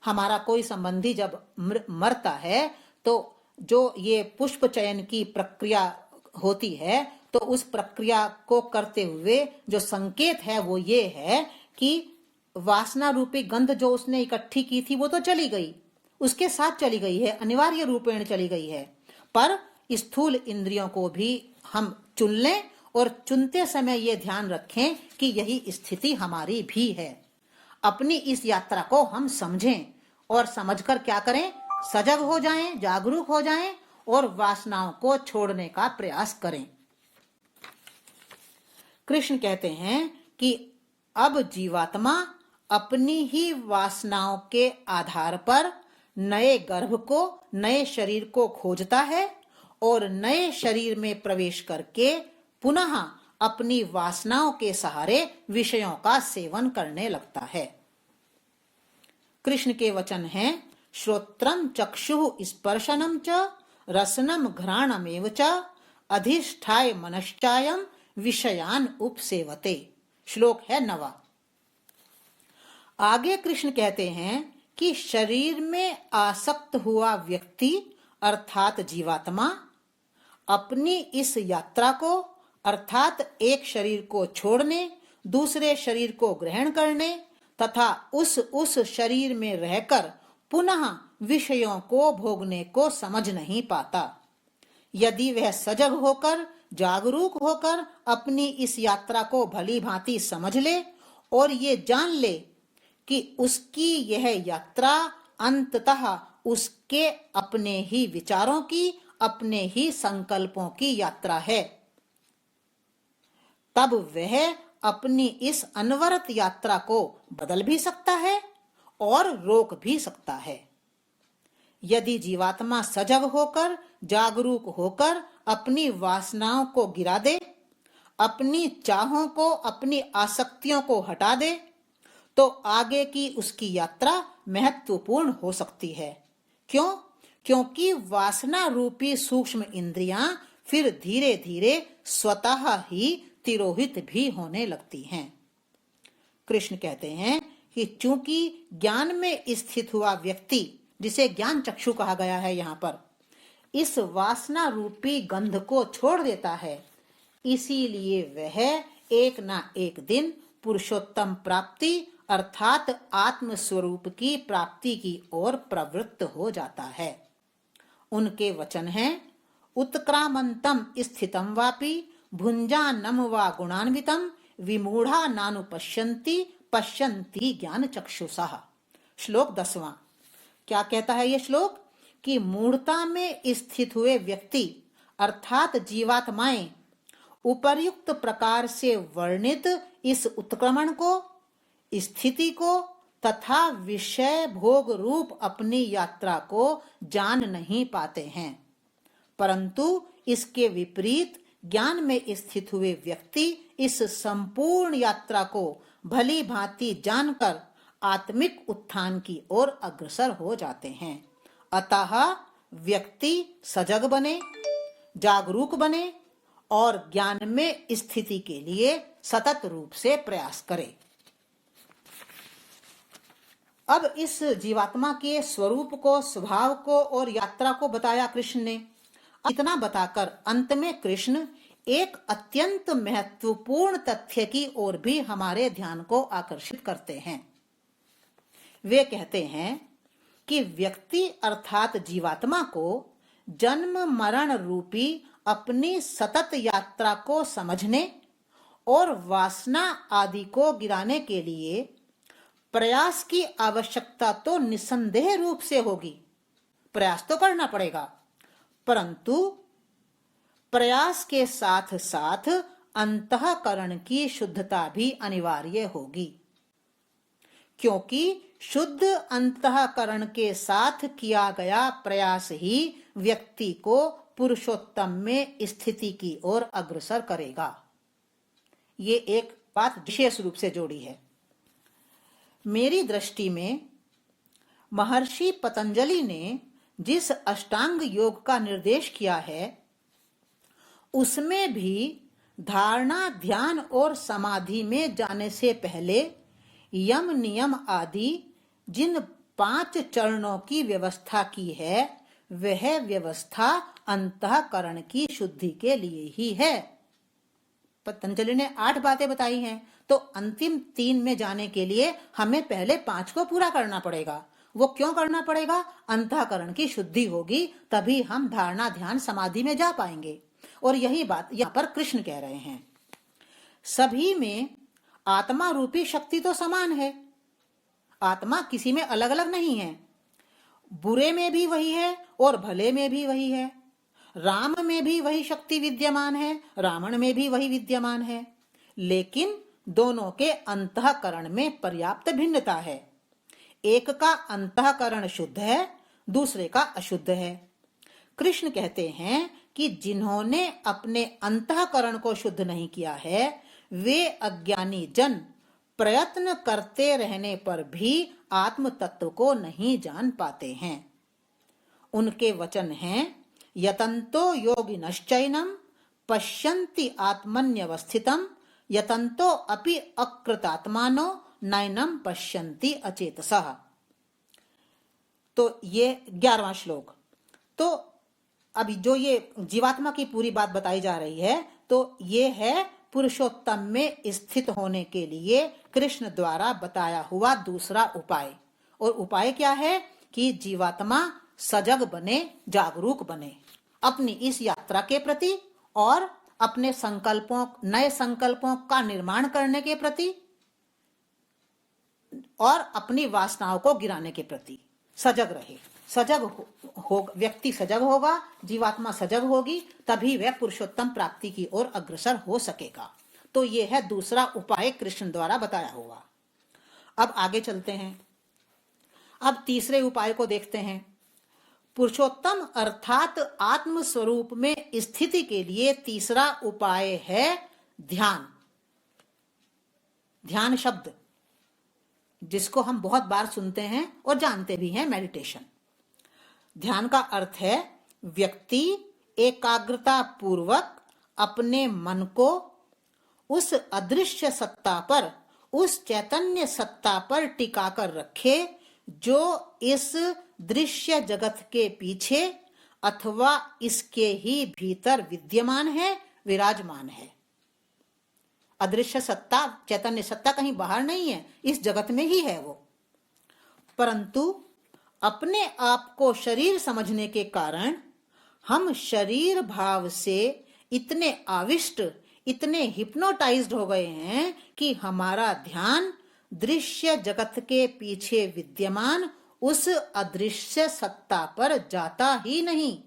S1: हमारा कोई संबंधी जब मरता है, तो जो ये पुष्प चयन की प्रक्रिया होती है, तो उस प्रक्रिया को करते हुए जो संकेत है वो ये है कि वासना रूपी गंध जो उसने इकट्ठी की थी वो तो चली गई, उसके साथ चली गई है, अनिवार्य रूपेण चली गई है। पर स्थूल इंद्रियों को भी हम चुन लें और चुनते समय ये ध्यान रखें कि यही स्थिति हमारी भी है। अपनी इस यात्रा को हम समझें और समझकर क्या करें, सजग हो जाएं, जागरूक हो जाएं और वासनाओं को छोड़ने का प्रयास करें। कृष्ण कहते हैं कि अब जीवात्मा अपनी ही वासनाओं के आधार पर नए गर्भ को, नए शरीर को खोजता है और नए शरीर में प्रवेश करके पुनः अपनी वासनाओं के सहारे विषयों का सेवन करने लगता है। कृष्ण के वचन हैं, श्रोत्रम चक्षुः स्पर्शनम च रसनम घ्राणमेव च अधिष्ठाय मनश्चायम विषयान उपसेवते। श्लोक है 9। आगे कृष्ण कहते हैं कि शरीर में आसक्त हुआ व्यक्ति अर्थात जीवात्मा अपनी इस यात्रा को अर्थात एक शरीर को छोड़ने, दूसरे शरीर को ग्रहण करने तथा उस शरीर में रहकर पुनः विषयों को भोगने को समझ नहीं पाता। यदि वह सजग होकर, जागरूक होकर अपनी इस यात्रा को भली भांति समझ ले और ये जान ले कि उसकी यह यात्रा अंततः उसके अपने ही विचारों की, अपने ही संकल्पों की यात्रा है, तब वह अपनी इस अनवरत यात्रा को बदल भी सकता है और रोक भी सकता है। यदि जीवात्मा सजग होकर, जागरूक होकर अपनी वासनाओं को गिरा दे, अपनी चाहों को, अपनी आसक्तियों को हटा दे, तो आगे की उसकी यात्रा महत्वपूर्ण हो सकती है। क्यों? क्योंकि वासना रूपी सूक्ष्म इंद्रियां फिर धीरे धीरे स्वतः ही तिरोहित भी होने लगती हैं। कृष्ण कहते हैं कि चूंकि ज्ञान में स्थित हुआ व्यक्ति, जिसे ज्ञान चक्षु कहा गया है यहाँ पर, इस वासना रूपी गंध को छोड़ देता है, इसीलिए वह एक ना एक दिन पुरुषोत्तम प्राप्ति अर्थात आत्म स्वरूप की प्राप्ति की ओर प्रवृत्त हो जाता है। उनके वचन हैं, उत्क्रामंतम स्थितम वापि भुंजानम वा गुणान्वितम विमूढ़ा नानुपश्यन्ति पश्यन्ति ज्ञान चक्षुषः। श्लोक 10। क्या कहता है ये श्लोक? कि मूढ़ता में स्थित हुए व्यक्ति अर्थात जीवात्माएं उपर्युक्त प्रकार से वर्णित इस उत्क्रमण को, स्थिति को तथा विषय भोग रूप अपनी यात्रा को जान नहीं पाते हैं, परंतु इसके विपरीत ज्ञान में स्थित हुए व्यक्ति इस संपूर्ण यात्रा को भली भांति जानकर आत्मिक उत्थान की ओर अग्रसर हो जाते हैं। अतः व्यक्ति सजग बने, जागरूक बने और ज्ञान में स्थिति के लिए सतत रूप से प्रयास करे। अब इस जीवात्मा के स्वरूप को, स्वभाव को और यात्रा को बताया कृष्ण ने। इतना बताकर अंत में कृष्ण एक अत्यंत महत्वपूर्ण तथ्य की ओर भी हमारे ध्यान को आकर्षित करते हैं। वे कहते हैं कि व्यक्ति अर्थात जीवात्मा को जन्म मरण रूपी अपनी सतत यात्रा को समझने और वासना आदि को गिराने के लिए प्रयास की आवश्यकता तो निसंदेह रूप से होगी। प्रयास तो करना पड़ेगा, परंतु प्रयास के साथ साथ अंतःकरण की शुद्धता भी अनिवार्य होगी, क्योंकि शुद्ध अंतःकरण के साथ किया गया प्रयास ही व्यक्ति को पुरुषोत्तम में स्थिति की ओर अग्रसर करेगा। ये एक बात विशेष रूप से जोड़ी है। मेरी दृष्टि में महर्षि पतंजलि ने जिस अष्टांग योग का निर्देश किया है, उसमें भी धारणा, ध्यान और समाधि में जाने से पहले यम नियम आदि जिन 5 चरणों की व्यवस्था की है, वह व्यवस्था अंतःकरण की शुद्धि के लिए ही है। पतंजलि ने 8 बातें बताई हैं, तो अंतिम 3 में जाने के लिए हमें पहले 5 को पूरा करना पड़ेगा। वो क्यों करना पड़ेगा? अंतःकरण की शुद्धि होगी, तभी हम धारणा ध्यान समाधि में जा पाएंगे। और यही बात यहाँ पर कृष्ण कह रहे हैं। सभी में आत्मा रूपी शक्ति तो समान है, आत्मा किसी में अलग अलग नहीं है। बुरे में भी वही है और भले में भी वही है। राम में भी वही शक्ति विद्यमान है, रावण में भी वही विद्यमान है, लेकिन दोनों के अंतःकरण में पर्याप्त भिन्नता है। एक का अंतःकरण शुद्ध है, दूसरे का अशुद्ध है। कृष्ण कहते हैं कि जिन्होंने अपने अंतःकरण को शुद्ध नहीं किया है, वे अज्ञानी जन प्रयत्न करते रहने पर भी आत्म तत्व को नहीं जान पाते हैं। उनके वचन हैं, यतन्तो योगिनश्चैनं पश्यन्ति आत्मन्यवस्थितं यतन्तो अपि अकृतात्मानो नैनं पश्यन्ति अचेतसः। तो ये 11वां श्लोक। तो अभी जो ये जीवात्मा की पूरी बात बताई जा रही है, तो ये है पुरुषोत्तम में स्थित होने के लिए कृष्ण द्वारा बताया हुआ दूसरा उपाय। और उपाय क्या है? कि जीवात्मा सजग बने, जागरूक बने अपनी इस यात्रा के प्रति और अपने संकल्पों, नए संकल्पों का निर्माण करने के प्रति और अपनी वासनाओं को गिराने के प्रति सजग रहे। सजग हो व्यक्ति सजग होगा, जीवात्मा सजग होगी, तभी वह पुरुषोत्तम प्राप्ति की ओर अग्रसर हो सकेगा। तो यह है दूसरा उपाय कृष्ण द्वारा बताया हुआ। अब आगे चलते हैं। अब तीसरे उपाय को देखते हैं। पुरुषोत्तम अर्थात आत्म स्वरूप में स्थिति के लिए तीसरा उपाय है ध्यान। ध्यान शब्द जिसको हम बहुत बार सुनते हैं और जानते भी हैं, मेडिटेशन। ध्यान का अर्थ है व्यक्ति एकाग्रता पूर्वक अपने मन को उस अदृश्य सत्ता पर, उस चैतन्य सत्ता पर टिकाकर रखे जो इस दृश्य जगत के पीछे अथवा इसके ही भीतर विद्यमान है, विराजमान है। अदृश्य सत्ता, चैतन्य सत्ता कहीं बाहर नहीं है, इस जगत में ही है वो। परंतु अपने आप को शरीर समझने के कारण हम शरीर भाव से इतने आविष्ट, इतने हिप्नोटाइज्ड हो गए हैं कि हमारा ध्यान दृश्य जगत के पीछे विद्यमान उस अदृश्य सत्ता पर जाता ही नहीं,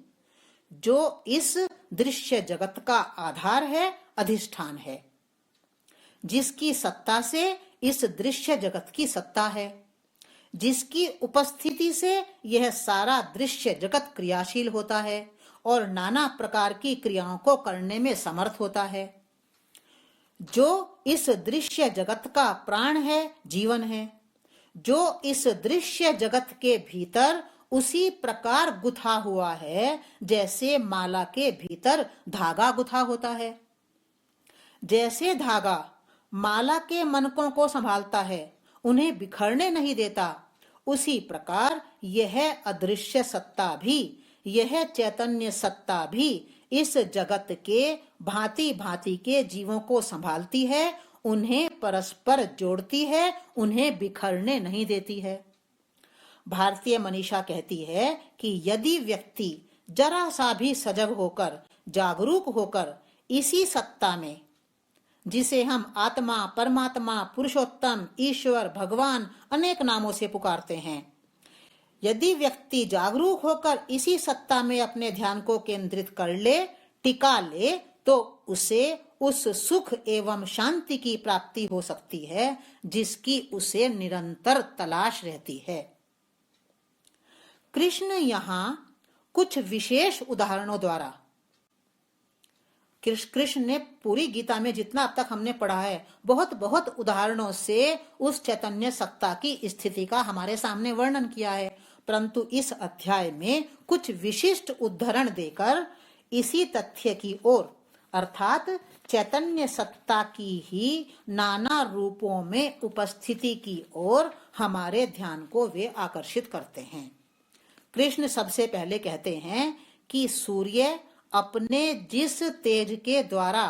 S1: जो इस दृश्य जगत का आधार है, अधिष्ठान है, जिसकी सत्ता से इस दृश्य जगत की सत्ता है, जिसकी उपस्थिति से यह सारा दृश्य जगत क्रियाशील होता है और नाना प्रकार की क्रियाओं को करने में समर्थ होता है, जो इस दृश्य जगत का प्राण है, जीवन है, जो इस दृश्य जगत के भीतर उसी प्रकार गुथा हुआ है जैसे माला के भीतर धागा गुथा होता है। जैसे धागा माला के मनकों को संभालता है, उन्हें बिखरने नहीं देता, उसी प्रकार यह अदृश्य सत्ता भी, यह चैतन्य सत्ता भी इस जगत के भांति भांति के जीवों को संभालती है, उन्हें परस्पर जोड़ती है, उन्हें बिखरने नहीं देती है। भारतीय मनीषा कहती है कि यदि व्यक्ति जरा सा भी सजग होकर, जागरूक होकर इसी सत्ता में, जिसे हम आत्मा, परमात्मा, पुरुषोत्तम, ईश्वर, भगवान अनेक नामों से पुकारते हैं, यदि व्यक्ति जागरूक होकर इसी सत्ता में अपने ध्यान को केंद्रित कर ले, टिका ले, तो उसे उस सुख एवं शांति की प्राप्ति हो सकती है जिसकी उसे निरंतर तलाश रहती है। कृष्ण यहाँ कुछ विशेष उदाहरणों द्वारा, कृष्ण ने पूरी गीता में जितना अब तक हमने पढ़ा है, बहुत बहुत उदाहरणों से उस चैतन्य सत्ता की स्थिति का हमारे सामने वर्णन किया है, परंतु इस अध्याय में कुछ विशिष्ट उदाहरण देकर इसी तथ्य की ओर, अर्थात चैतन्य सत्ता की ही नाना रूपों में उपस्थिति की ओर हमारे ध्यान को वे आकर्षित करते हैं। कृष्ण सबसे पहले कहते हैं कि सूर्य अपने जिस तेज के द्वारा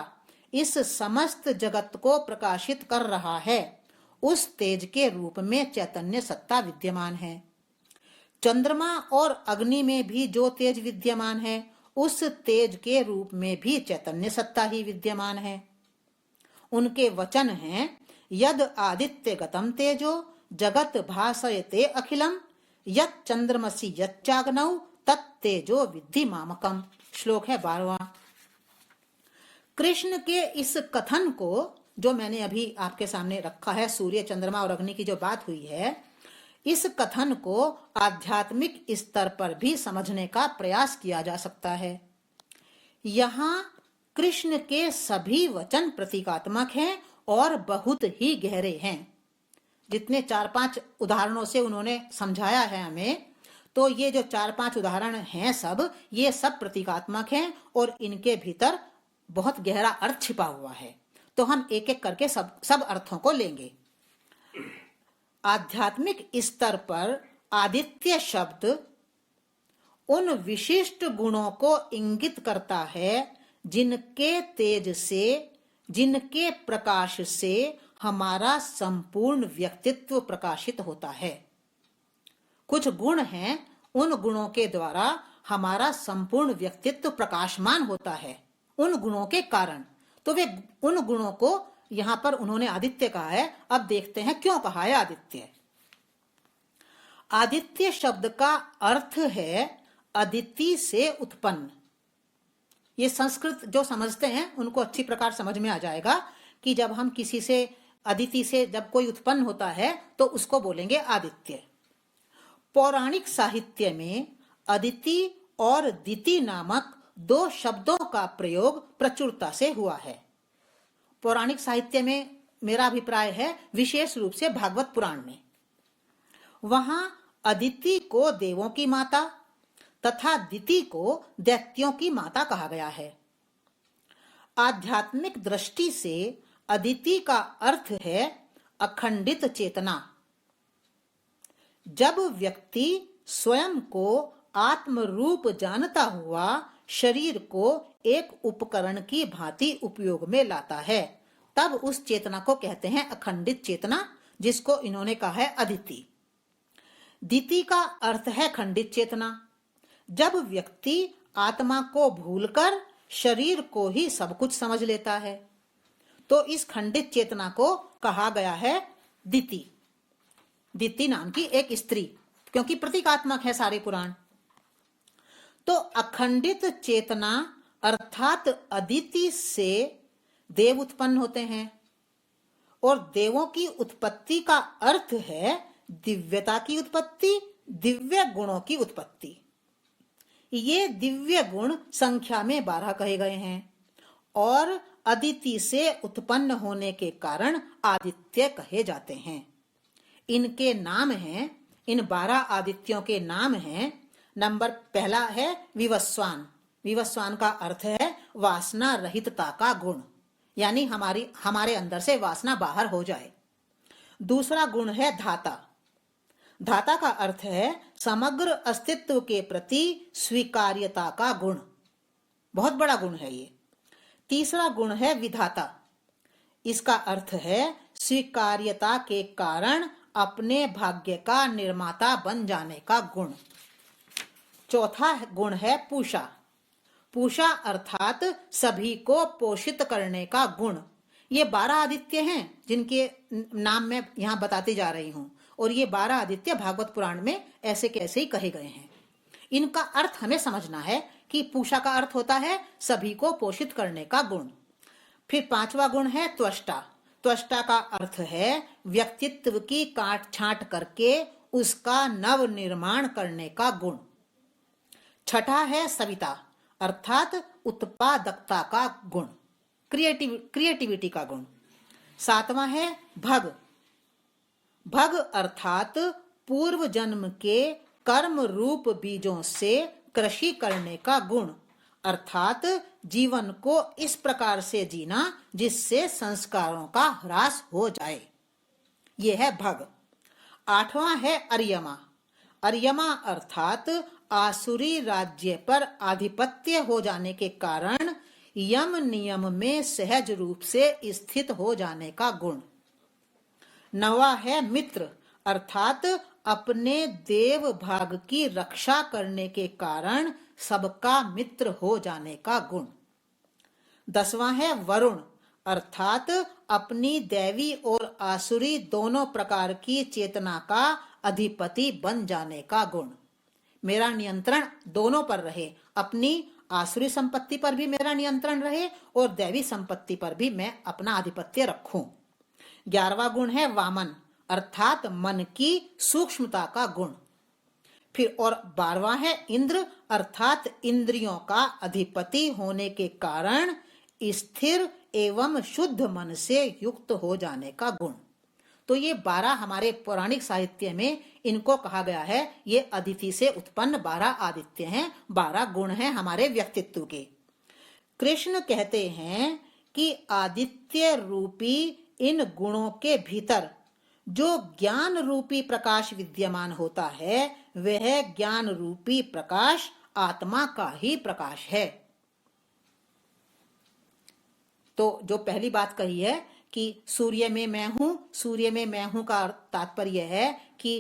S1: इस समस्त जगत को प्रकाशित कर रहा है, उस तेज के रूप में चैतन्य सत्ता विद्यमान है। चंद्रमा और अग्नि में भी जो तेज विद्यमान है, उस तेज के रूप में भी चैतन्य सत्ता ही विद्यमान है। उनके वचन हैं, यद आदित्य गतम तेजो जगत भासयते अखिलम यत् चंद्रमसि यच्चाग्नौ तत्तेजो विद्धि मामकम। श्लोक है 12वां। कृष्ण के इस कथन को जो मैंने अभी आपके सामने रखा है, सूर्य चंद्रमा और अग्नि की जो बात हुई है, इस कथन को आध्यात्मिक स्तर पर भी समझने का प्रयास किया जा सकता है। यहाँ कृष्ण के सभी वचन प्रतीकात्मक हैं और बहुत ही गहरे हैं। जितने 4-5 उदाहरणों से उन्होंने समझाया है हमें, तो ये जो 4-5 उदाहरण हैं ये सब प्रतीकात्मक हैं और इनके भीतर बहुत गहरा अर्थ छिपा हुआ है। तो हम एक एक करके सब अर्थों को लेंगे। आध्यात्मिक स्तर पर आदित्य शब्द उन विशिष्ट गुणों को इंगित करता है जिनके तेज से, जिनके प्रकाश से हमारा संपूर्ण व्यक्तित्व प्रकाशित होता है। कुछ गुण हैं, उन गुणों के द्वारा हमारा संपूर्ण व्यक्तित्व प्रकाशमान होता है, उन गुणों के कारण। तो वे उन गुणों को यहां पर उन्होंने आदित्य कहा है। अब देखते हैं क्यों कहा है आदित्य। आदित्य शब्द का अर्थ है अदिति से उत्पन्न। ये संस्कृत जो समझते हैं उनको अच्छी प्रकार समझ में आ जाएगा कि जब हम किसी से, अदिति से जब कोई उत्पन्न होता है तो उसको बोलेंगे आदित्य। पौराणिक साहित्य में अदिति और दिति नामक 2 शब्दों का प्रयोग प्रचुरता से हुआ है। पौराणिक साहित्य में मेरा अभिप्राय है विशेष रूप से भागवत पुराण में। वहां अदिति को देवों की माता तथा दिति को दैत्यों की माता कहा गया है। आध्यात्मिक दृष्टि से अदिति का अर्थ है अखंडित चेतना। जब व्यक्ति स्वयं को आत्म रूप जानता हुआ शरीर को एक उपकरण की भांति उपयोग में लाता है, तब उस चेतना को कहते हैं अखंडित चेतना, जिसको इन्होंने कहा है अदिति। दिति का अर्थ है खंडित चेतना। जब व्यक्ति आत्मा को भूलकर शरीर को ही सब कुछ समझ लेता है, तो इस खंडित चेतना को कहा गया है दिति। दिति नाम की एक स्त्री, क्योंकि प्रतीकात्मक है सारे पुराण। तो अखंडित चेतना अर्थात अदिति से देव उत्पन्न होते हैं, और देवों की उत्पत्ति का अर्थ है दिव्यता की उत्पत्ति, दिव्य गुणों की उत्पत्ति। ये दिव्य गुण संख्या में 12 कहे गए हैं और अदिति से उत्पन्न होने के कारण आदित्य कहे जाते हैं। इनके नाम हैं, इन 12 आदित्यों के नाम हैं। नंबर पहला है विवस्वान। विवस्वान का अर्थ है वासना रहितता का गुण, यानी हमारे अंदर से वासना बाहर हो जाए। दूसरा गुण है धाता। धाता का अर्थ है समग्र अस्तित्व के प्रति स्वीकार्यता का गुण, बहुत बड़ा गुण है ये। तीसरा गुण है विधाता। इसका अर्थ है स्वीकार्यता के कारण अपने भाग्य का निर्माता बन जाने का गुण। चौथा गुण है पूषा। पूषा अर्थात सभी को पोषित करने का गुण। ये 12 आदित्य हैं जिनके नाम मैं यहाँ बताती जा रही हूँ, और ये 12 आदित्य भागवत पुराण में ऐसे कैसे ही कहे गए हैं। इनका अर्थ हमें समझना है कि पूषा का अर्थ होता है सभी को पोषित करने का गुण। फिर 5वां गुण है त्वष्टा। त्वष्टा का अर्थ है व्यक्तित्व की काट छांट करके उसका नव निर्माण करने का गुण। छठा है सविता अर्थात उत्पादकता का गुण, क्रिएटिविटी का गुण। 7वां है भग। भग अर्थात पूर्व जन्म के कर्म रूप बीजों से कृषि करने का गुण, अर्थात जीवन को इस प्रकार से जीना जिससे संस्कारों का ह्रास हो जाए, यह है भग। 8वां है अर्यमा। अर्यमा अर्थात आसुरी राज्य पर आधिपत्य हो जाने के कारण यम नियम में सहज रूप से स्थित हो जाने का गुण। 9वां है मित्र, अर्थात अपने देव भाग की रक्षा करने के कारण सबका मित्र हो जाने का गुण। 10वां है वरुण, अर्थात अपनी दैवी और आसुरी दोनों प्रकार की चेतना का अधिपति बन जाने का गुण। मेरा नियंत्रण दोनों पर रहे, अपनी आसुरी संपत्ति पर भी मेरा नियंत्रण रहे और दैवी संपत्ति पर भी मैं अपना आधिपत्य रखूं। 11वां गुण है वामन, अर्थात मन की सूक्ष्मता का गुण। फिर और 12वां है इंद्र, अर्थात इंद्रियों का अधिपति होने के कारण स्थिर एवं शुद्ध मन से युक्त हो जाने का गुण। तो ये 12 हमारे पौराणिक साहित्य में इनको कहा गया है, ये अदिति से उत्पन्न 12 आदित्य हैं, 12 गुण हैं हमारे व्यक्तित्व के। कृष्ण कहते हैं कि आदित्य रूपी इन गुणों के भीतर जो ज्ञान रूपी प्रकाश विद्यमान होता है, वह ज्ञान रूपी प्रकाश आत्मा का ही प्रकाश है। तो जो पहली बात कही है कि सूर्य में मैं हूं, सूर्य में मैं हूं का तात्पर्य है कि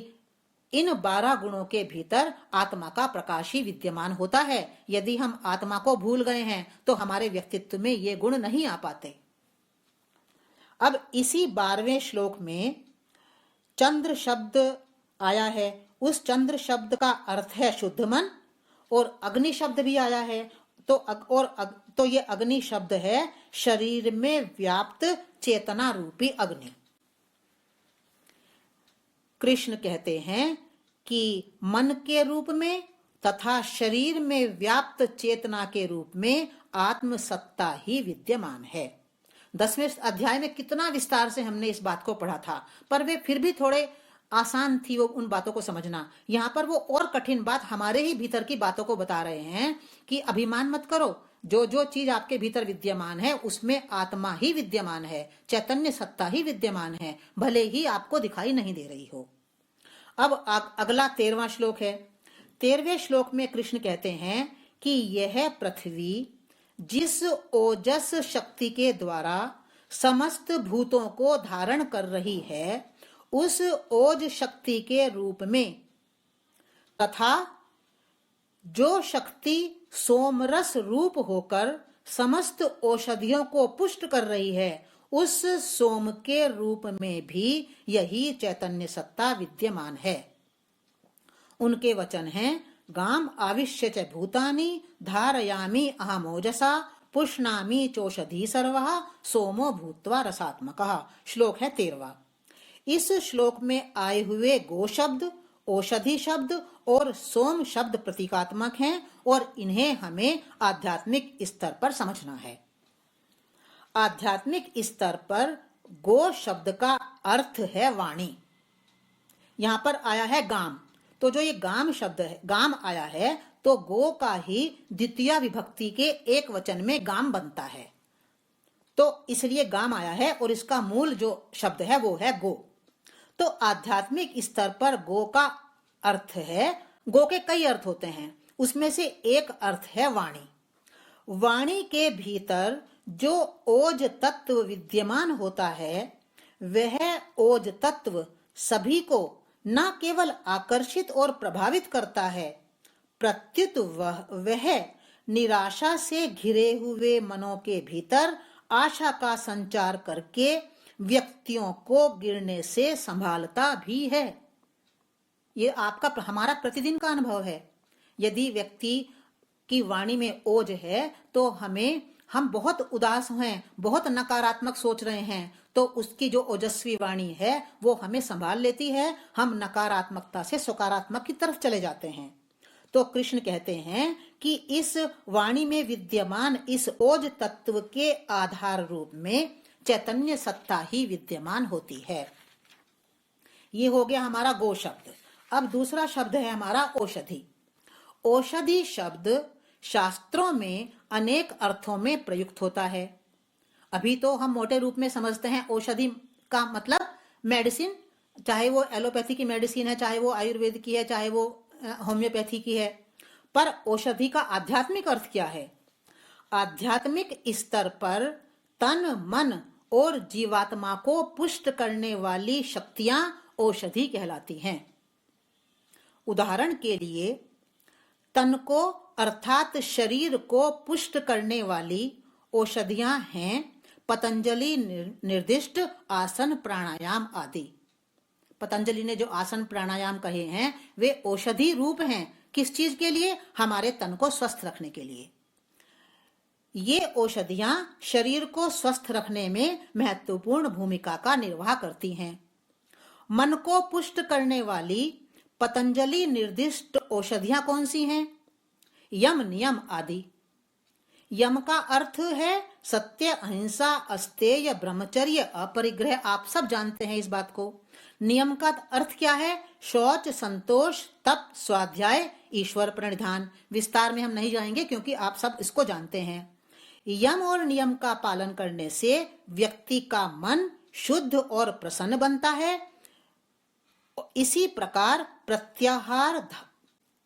S1: इन 12 गुणों के भीतर आत्मा का प्रकाश ही विद्यमान होता है। यदि हम आत्मा को भूल गए हैं तो हमारे व्यक्तित्व में ये गुण नहीं आ पाते। अब इसी 12वें श्लोक में चंद्र शब्द आया है, उस चंद्र शब्द का अर्थ है शुद्ध मन, और अग्नि शब्द भी आया है। तो ये अग्नि शब्द है शरीर में व्याप्त चेतना रूपी अग्नि। कृष्ण कहते हैं कि मन के रूप में तथा शरीर में व्याप्त चेतना के रूप में आत्म सत्ता ही विद्यमान है। 10वें अध्याय में कितना विस्तार से हमने इस बात को पढ़ा था, पर वे फिर भी थोड़े आसान थी वो उन बातों को समझना। यहाँ पर वो और कठिन बात हमारे ही भीतर की बातों को बता रहे हैं कि अभिमान मत करो, जो जो चीज आपके भीतर विद्यमान है उसमें आत्मा ही विद्यमान है, चैतन्य सत्ता ही विद्यमान है, भले ही आपको दिखाई नहीं दे रही हो। अब अगला 13वां श्लोक है। 13वें श्लोक में कृष्ण कहते हैं कि यह पृथ्वी जिस ओजस शक्ति के द्वारा समस्त भूतों को धारण कर रही है, उस ओज शक्ति के रूप में तथा जो शक्ति सोमरस रूप होकर समस्त औषधियों को पुष्ट कर रही है, उस सोम के रूप में भी यही चैतन्य सत्ता विद्यमान है। उनके वचन हैं, गाम आविश्य च भूतानि धारयामि अहमोजसा पुष्णामि चौषधि सर्वः सोमो भूत्वा रसात्मकः। श्लोक है 13वां। इस श्लोक में आए हुए गो शब्द, औषधि शब्द और सोम शब्द प्रतीकात्मक हैं और इन्हें हमें आध्यात्मिक स्तर पर समझना है। आध्यात्मिक स्तर पर गो शब्द का अर्थ है वाणी। यहाँ पर आया है गाम, तो जो ये गाम शब्द है, गाम आया है, तो गो का ही द्वितीय विभक्ति के एक वचन में गाम बनता है, तो इसलिए गाम आया है और इसका मूल जो शब्द है वो है गो। तो आध्यात्मिक स्तर पर गो का अर्थ है, गो के कई अर्थ होते हैं, उसमें से एक अर्थ है वाणी। वाणी के भीतर जो ओज तत्व विद्यमान होता है, वह ओज तत्व सभी को न केवल आकर्षित और प्रभावित करता है, प्रत्युत वह निराशा से घिरे हुए मनों के भीतर आशा का संचार करके व्यक्तियों को गिरने से संभालता भी है। ये आपका हमारा प्रतिदिन का अनुभव है। यदि व्यक्ति की वाणी में ओज है तो हम बहुत उदास हैं, बहुत नकारात्मक सोच रहे हैं, तो उसकी जो ओजस्वी वाणी है वो हमें संभाल लेती है, हम नकारात्मकता से सकारात्मक की तरफ चले जाते हैं। तो कृष्ण कहते हैं कि इस वाणी में विद्यमान इस ओज तत्व के आधार रूप में चैतन्य सत्ता ही विद्यमान होती है। ये हो गया हमारा गो शब्द। अब दूसरा शब्द है हमारा औषधि। औषधि शब्द शास्त्रों में अनेक अर्थों में प्रयुक्त होता है। अभी तो हम मोटे रूप में समझते हैं औषधि का मतलब मेडिसिन, चाहे वो एलोपैथी की मेडिसिन है, चाहे वो आयुर्वेद की है, चाहे वो होम्योपैथी की है। पर औषधि का आध्यात्मिक अर्थ क्या है? आध्यात्मिक स्तर पर तन, मन और जीवात्मा को पुष्ट करने वाली शक्तियां औषधि कहलाती हैं। उदाहरण के लिए तन को अर्थात शरीर को पुष्ट करने वाली औषधियां हैं पतंजलि निर्दिष्ट आसन, प्राणायाम आदि। पतंजलि ने जो आसन प्राणायाम कहे हैं वे औषधि रूप हैं। किस चीज के लिए? हमारे तन को स्वस्थ रखने के लिए। ये औषधियां शरीर को स्वस्थ रखने में महत्वपूर्ण भूमिका का निर्वाह करती हैं। मन को पुष्ट करने वाली पतंजलि निर्दिष्ट औषधियां कौन सी हैं? यम, नियम आदि। यम का अर्थ है सत्य, अहिंसा, अस्तेय, ब्रह्मचर्य, अपरिग्रह। आप सब जानते हैं इस बात को। नियम का अर्थ क्या है? शौच, संतोष, तप, स्वाध्याय, ईश्वर प्रणिधान। विस्तार में हम नहीं जाएंगे क्योंकि आप सब इसको जानते हैं। यम और नियम का पालन करने से व्यक्ति का मन शुद्ध और प्रसन्न बनता है। इसी प्रकार प्रत्याहार,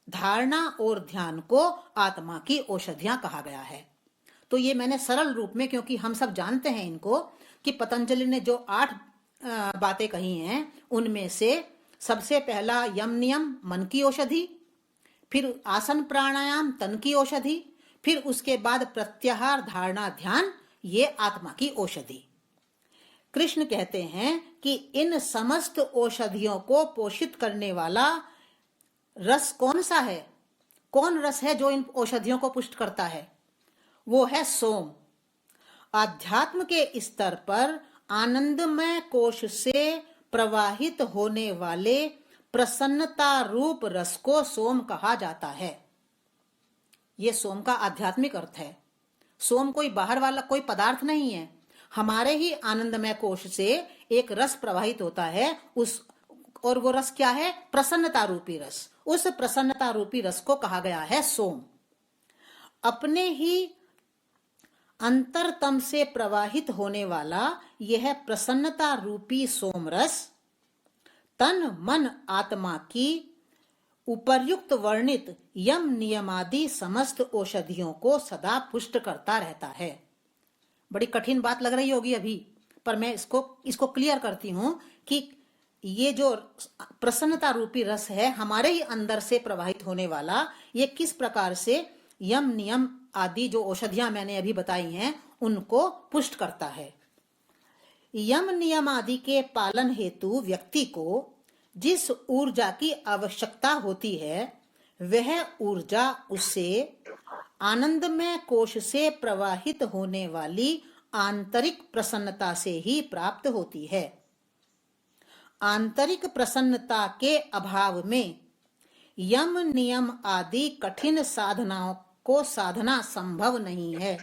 S1: धारणा और ध्यान को आत्मा की औषधियां कहा गया है। तो ये मैंने सरल रूप में, क्योंकि हम सब जानते हैं इनको, कि पतंजलि ने जो 8 बातें कही हैं उनमें से सबसे पहला यम नियम मन की औषधि, फिर आसन प्राणायाम तन की औषधि, फिर उसके बाद प्रत्याहार, धारणा, ध्यान ये आत्मा की औषधि। कृष्ण कहते हैं कि इन समस्त औषधियों को पोषित करने वाला रस कौन सा है? कौन रस है जो इन औषधियों को पुष्ट करता है? वो है सोम। आध्यात्म के स्तर पर आनंदमय कोश से प्रवाहित होने वाले प्रसन्नता रूप रस को सोम कहा जाता है। ये सोम का आध्यात्मिक अर्थ है। सोम कोई बाहर वाला कोई पदार्थ नहीं है। हमारे ही आनंदमय कोश से एक रस प्रवाहित होता है, और वो रस क्या है? प्रसन्नता रूपी रस। उस प्रसन्नता रूपी रस को कहा गया है सोम। अपने ही अंतरतम से प्रवाहित होने वाला यह प्रसन्नता रूपी सोम रस तन, मन, आत्मा की उपर्युक्त वर्णित यम नियमादि समस्त औषधियों को सदा पुष्ट करता रहता है। बड़ी कठिन बात लग रही होगी अभी, पर मैं इसको क्लियर करती हूं कि ये जो प्रसन्नता रूपी रस है हमारे ही अंदर से प्रवाहित होने वाला, ये किस प्रकार से यम नियम आदि जो औषधियां मैंने अभी बताई हैं उनको पुष्ट करता है। यम नियम आदि के पालन हेतु व्यक्ति को जिस ऊर्जा की आवश्यकता होती है वह ऊर्जा उसे आनंदमय कोश से प्रवाहित होने वाली आंतरिक प्रसन्नता से ही प्राप्त होती है। आंतरिक प्रसन्नता के अभाव में यम नियम आदि कठिन साधनाओं को साधना संभव नहीं है।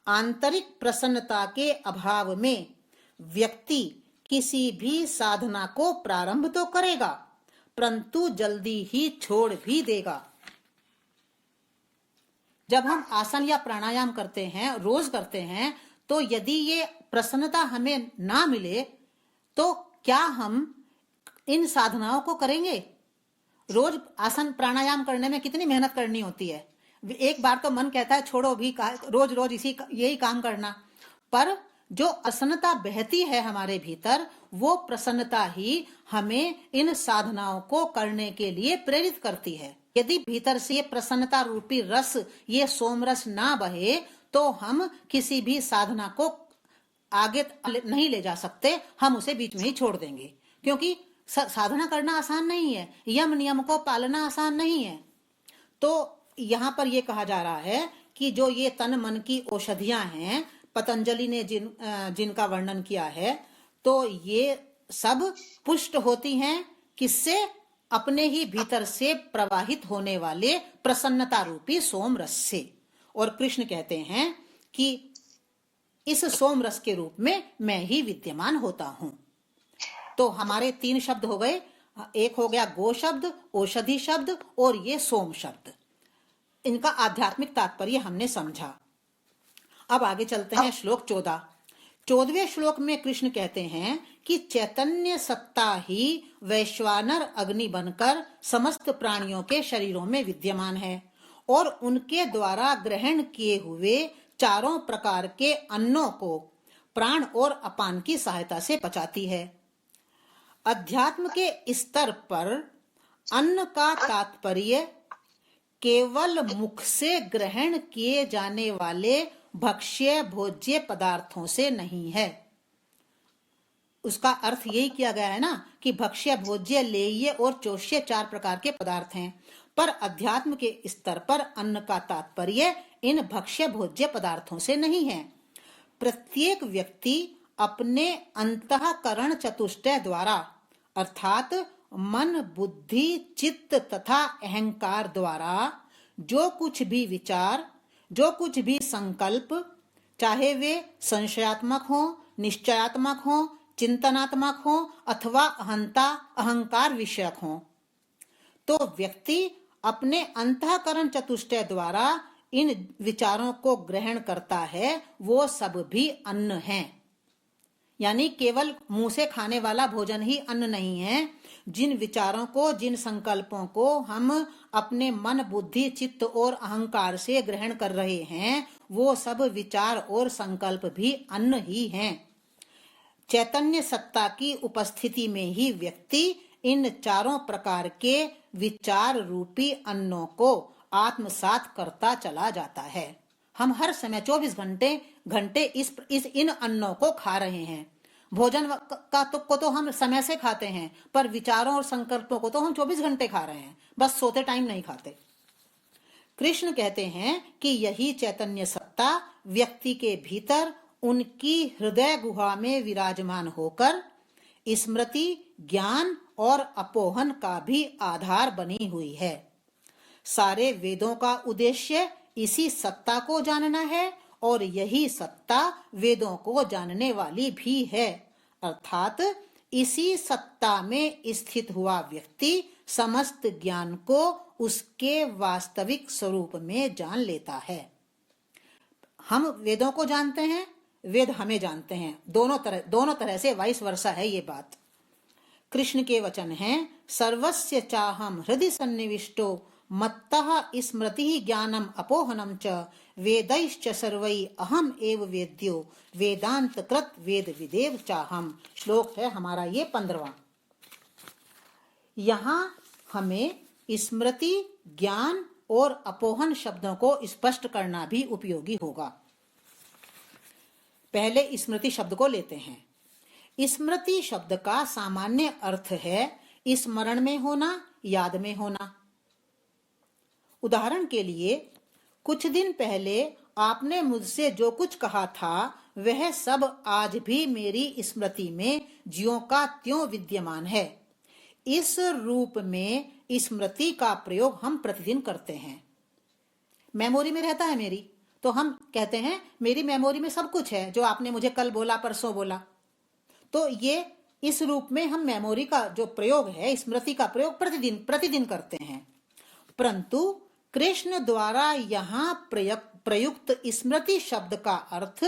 S1: आंतरिक प्रसन्नता के अभाव में व्यक्ति किसी भी साधना को प्रारंभ तो करेगा परंतु जल्दी ही छोड़ भी देगा। जब हम आसन या प्राणायाम करते हैं, रोज करते हैं, तो यदि ये प्रसन्नता हमें ना मिले तो क्या हम इन साधनाओं को करेंगे? रोज आसन प्राणायाम करने में कितनी मेहनत करनी होती है। एक बार तो मन कहता है छोड़ो भी, रोज रोज यही काम करना। पर जो प्रसन्नता बहती है हमारे भीतर, वो प्रसन्नता ही हमें इन साधनाओं को करने के लिए प्रेरित करती है। यदि भीतर से ये प्रसन्नता रूपी रस, ये सोम रस ना बहे तो हम किसी भी साधना को आगे नहीं ले जा सकते, हम उसे बीच में ही छोड़ देंगे। क्योंकि साधना करना आसान नहीं है, यम नियम को पालना आसान नहीं है। तो यहाँ पर ये कहा जा रहा है कि जो ये तन मन की औषधियां हैं पतंजलि ने जिनका वर्णन किया है, तो ये सब पुष्ट होती हैं किससे? अपने ही भीतर से प्रवाहित होने वाले प्रसन्नता रूपी सोम रस से। और कृष्ण कहते हैं कि इस सोम रस के रूप में मैं ही विद्यमान होता हूं। तो हमारे 3 शब्द हो गए। एक हो गया गो शब्द, औषधि शब्द और ये सोम शब्द। इनका आध्यात्मिक तात्पर्य हमने समझा। अब आगे चलते हैं श्लोक 14। 14वें श्लोक में कृष्ण कहते हैं कि चैतन्य सत्ता ही वैश्वानर अग्नि बनकर समस्त प्राणियों के शरीरों में विद्यमान है और उनके द्वारा ग्रहण किए हुए चारों प्रकार के अन्नों को प्राण और अपान की सहायता से पचाती है। अध्यात्म के स्तर पर अन्न का तात्पर्य केवल मुख से ग्रहण किए जाने वाले भक्ष्य भोज्य पदार्थों से नहीं है। उसका अर्थ यही किया गया है ना कि भक्ष्य भोज्य लेह्य और चोष्य 4 प्रकार के पदार्थ हैं, पर अध्यात्म के स्तर पर अन्न का तात्पर्य इन भक्ष्य भोज्य पदार्थों से नहीं है। प्रत्येक व्यक्ति अपने अंतःकरण चतुष्टय द्वारा अर्थात मन बुद्धि चित्त तथा अहंकार द्वारा जो कुछ भी विचार, जो कुछ भी संकल्प, चाहे वे संशयात्मक हो, निश्चयात्मक हो, चिंतनात्मक हो अथवा अहंकार विषयक हो, तो व्यक्ति अपने अंतःकरण चतुष्टय द्वारा इन विचारों को ग्रहण करता है, वो सब भी अन्न हैं। यानी केवल मुंह से खाने वाला भोजन ही अन्न नहीं है। जिन विचारों को, जिन संकल्पों को हम अपने मन बुद्धि चित्त और अहंकार से ग्रहण कर रहे हैं, वो सब विचार और संकल्प भी अन्न ही हैं। चैतन्य सत्ता की उपस्थिति में ही व्यक्ति इन चारों प्रकार के विचार रूपी अन्नों को आत्मसात करता चला जाता है। हम हर समय 24 घंटे इन अन्नों को खा रहे हैं। भोजन को तो हम समय से खाते हैं, पर विचारों और संकल्पों को तो हम 24 घंटे खा रहे हैं, बस सोते टाइम नहीं खाते। कृष्ण कहते हैं कि यही चैतन्य सत्ता व्यक्ति के भीतर उनकी हृदय गुहा में विराजमान होकर स्मृति, ज्ञान और अपोहन का भी आधार बनी हुई है। सारे वेदों का उद्देश्य इसी सत्ता को जानना है और यही सत्ता वेदों को जानने वाली भी है। अर्थात इसी सत्ता में स्थित हुआ व्यक्ति समस्त ज्ञान को उसके वास्तविक स्वरूप में जान लेता है। हम वेदों को जानते हैं, वेद हमें जानते हैं, दोनों तरह से वाइस वर्सा है ये बात। कृष्ण के वचन हैं, सर्वस्य चाहम हृदि सन्निविष्टो मत्तः स्मृति ज्ञानम अपोहनम च वेदैश्च सर्वै अहम एव वेद्यो वेदांत कृत वेद विदेव चाहम। श्लोक है हमारा ये 15वां। यहाँ हमें स्मृति, ज्ञान और अपोहन शब्दों को स्पष्ट करना भी उपयोगी होगा। पहले स्मृति शब्द को लेते हैं। स्मृति शब्द का सामान्य अर्थ है स्मरण में होना, याद में होना। उदाहरण के लिए, कुछ दिन पहले आपने मुझसे जो कुछ कहा था वह सब आज भी मेरी स्मृति में ज्यों का त्यों विद्यमान है। इस रूप में स्मृति का प्रयोग हम प्रतिदिन करते हैं। मेमोरी में रहता है मेरी, तो हम कहते हैं मेरी मेमोरी में सब कुछ है जो आपने मुझे कल बोला, परसों बोला। तो ये इस रूप में हम मेमोरी का जो प्रयोग है, स्मृति का प्रयोग प्रतिदिन करते हैं। परंतु कृष्ण द्वारा यहाँ प्रयुक्त स्मृति शब्द का अर्थ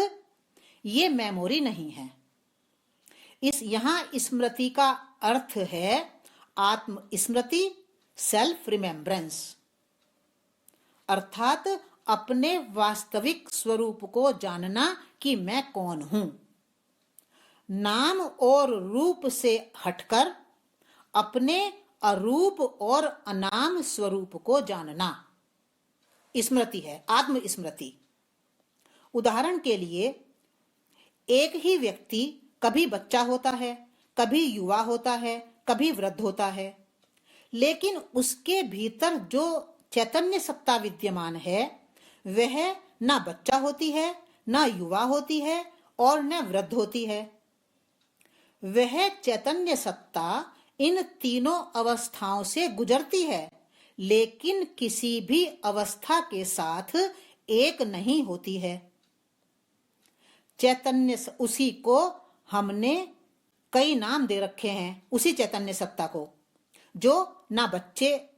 S1: ये मेमोरी नहीं है। यहाँ स्मृति का अर्थ है आत्म स्मृति, सेल्फ रिमेम्बरेंस, अर्थात अपने वास्तविक स्वरूप को जानना कि मैं कौन हूं। नाम और रूप से हटकर अपने अरूप और अनाम स्वरूप को जानना स्मृति है, आत्म स्मृति। उदाहरण के लिए, एक ही व्यक्ति कभी बच्चा होता है, कभी युवा होता है, कभी वृद्ध होता है, लेकिन उसके भीतर जो चैतन्य सत्ता विद्यमान है वह न बच्चा होती है, न युवा होती है और न वृद्ध होती है। वह चैतन्य सत्ता इन तीनों अवस्थाओं से गुजरती है, लेकिन किसी भी अवस्था के साथ एक नहीं होती है। चैतन्य उसी को हमने कई नाम दे रखे हैं, उसी चैतन्य सत्ता को, जो ना बच्चे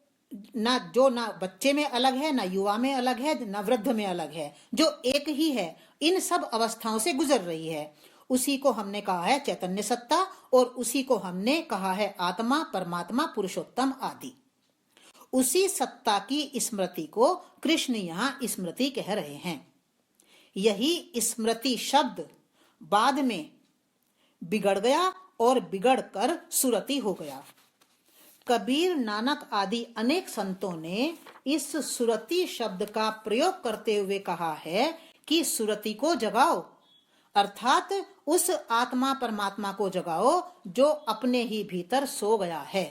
S1: में अलग है, ना युवा में अलग है, ना वृद्ध में अलग है, जो एक ही है, इन सब अवस्थाओं से गुजर रही है। उसी को हमने कहा है चैतन्य सत्ता और उसी को हमने कहा है आत्मा, परमात्मा, पुरुषोत्तम आदि। उसी सत्ता की स्मृति को कृष्ण यहाँ स्मृति कह रहे हैं। यही स्मृति शब्द बाद में बिगड़ गया और बिगड़कर सुरति हो गया। कबीर, नानक आदि अनेक संतों ने इस सुरति शब्द का प्रयोग करते हुए कहा है कि सुरति को जगाओ, अर्थात उस आत्मा परमात्मा को जगाओ जो अपने ही भीतर सो गया है।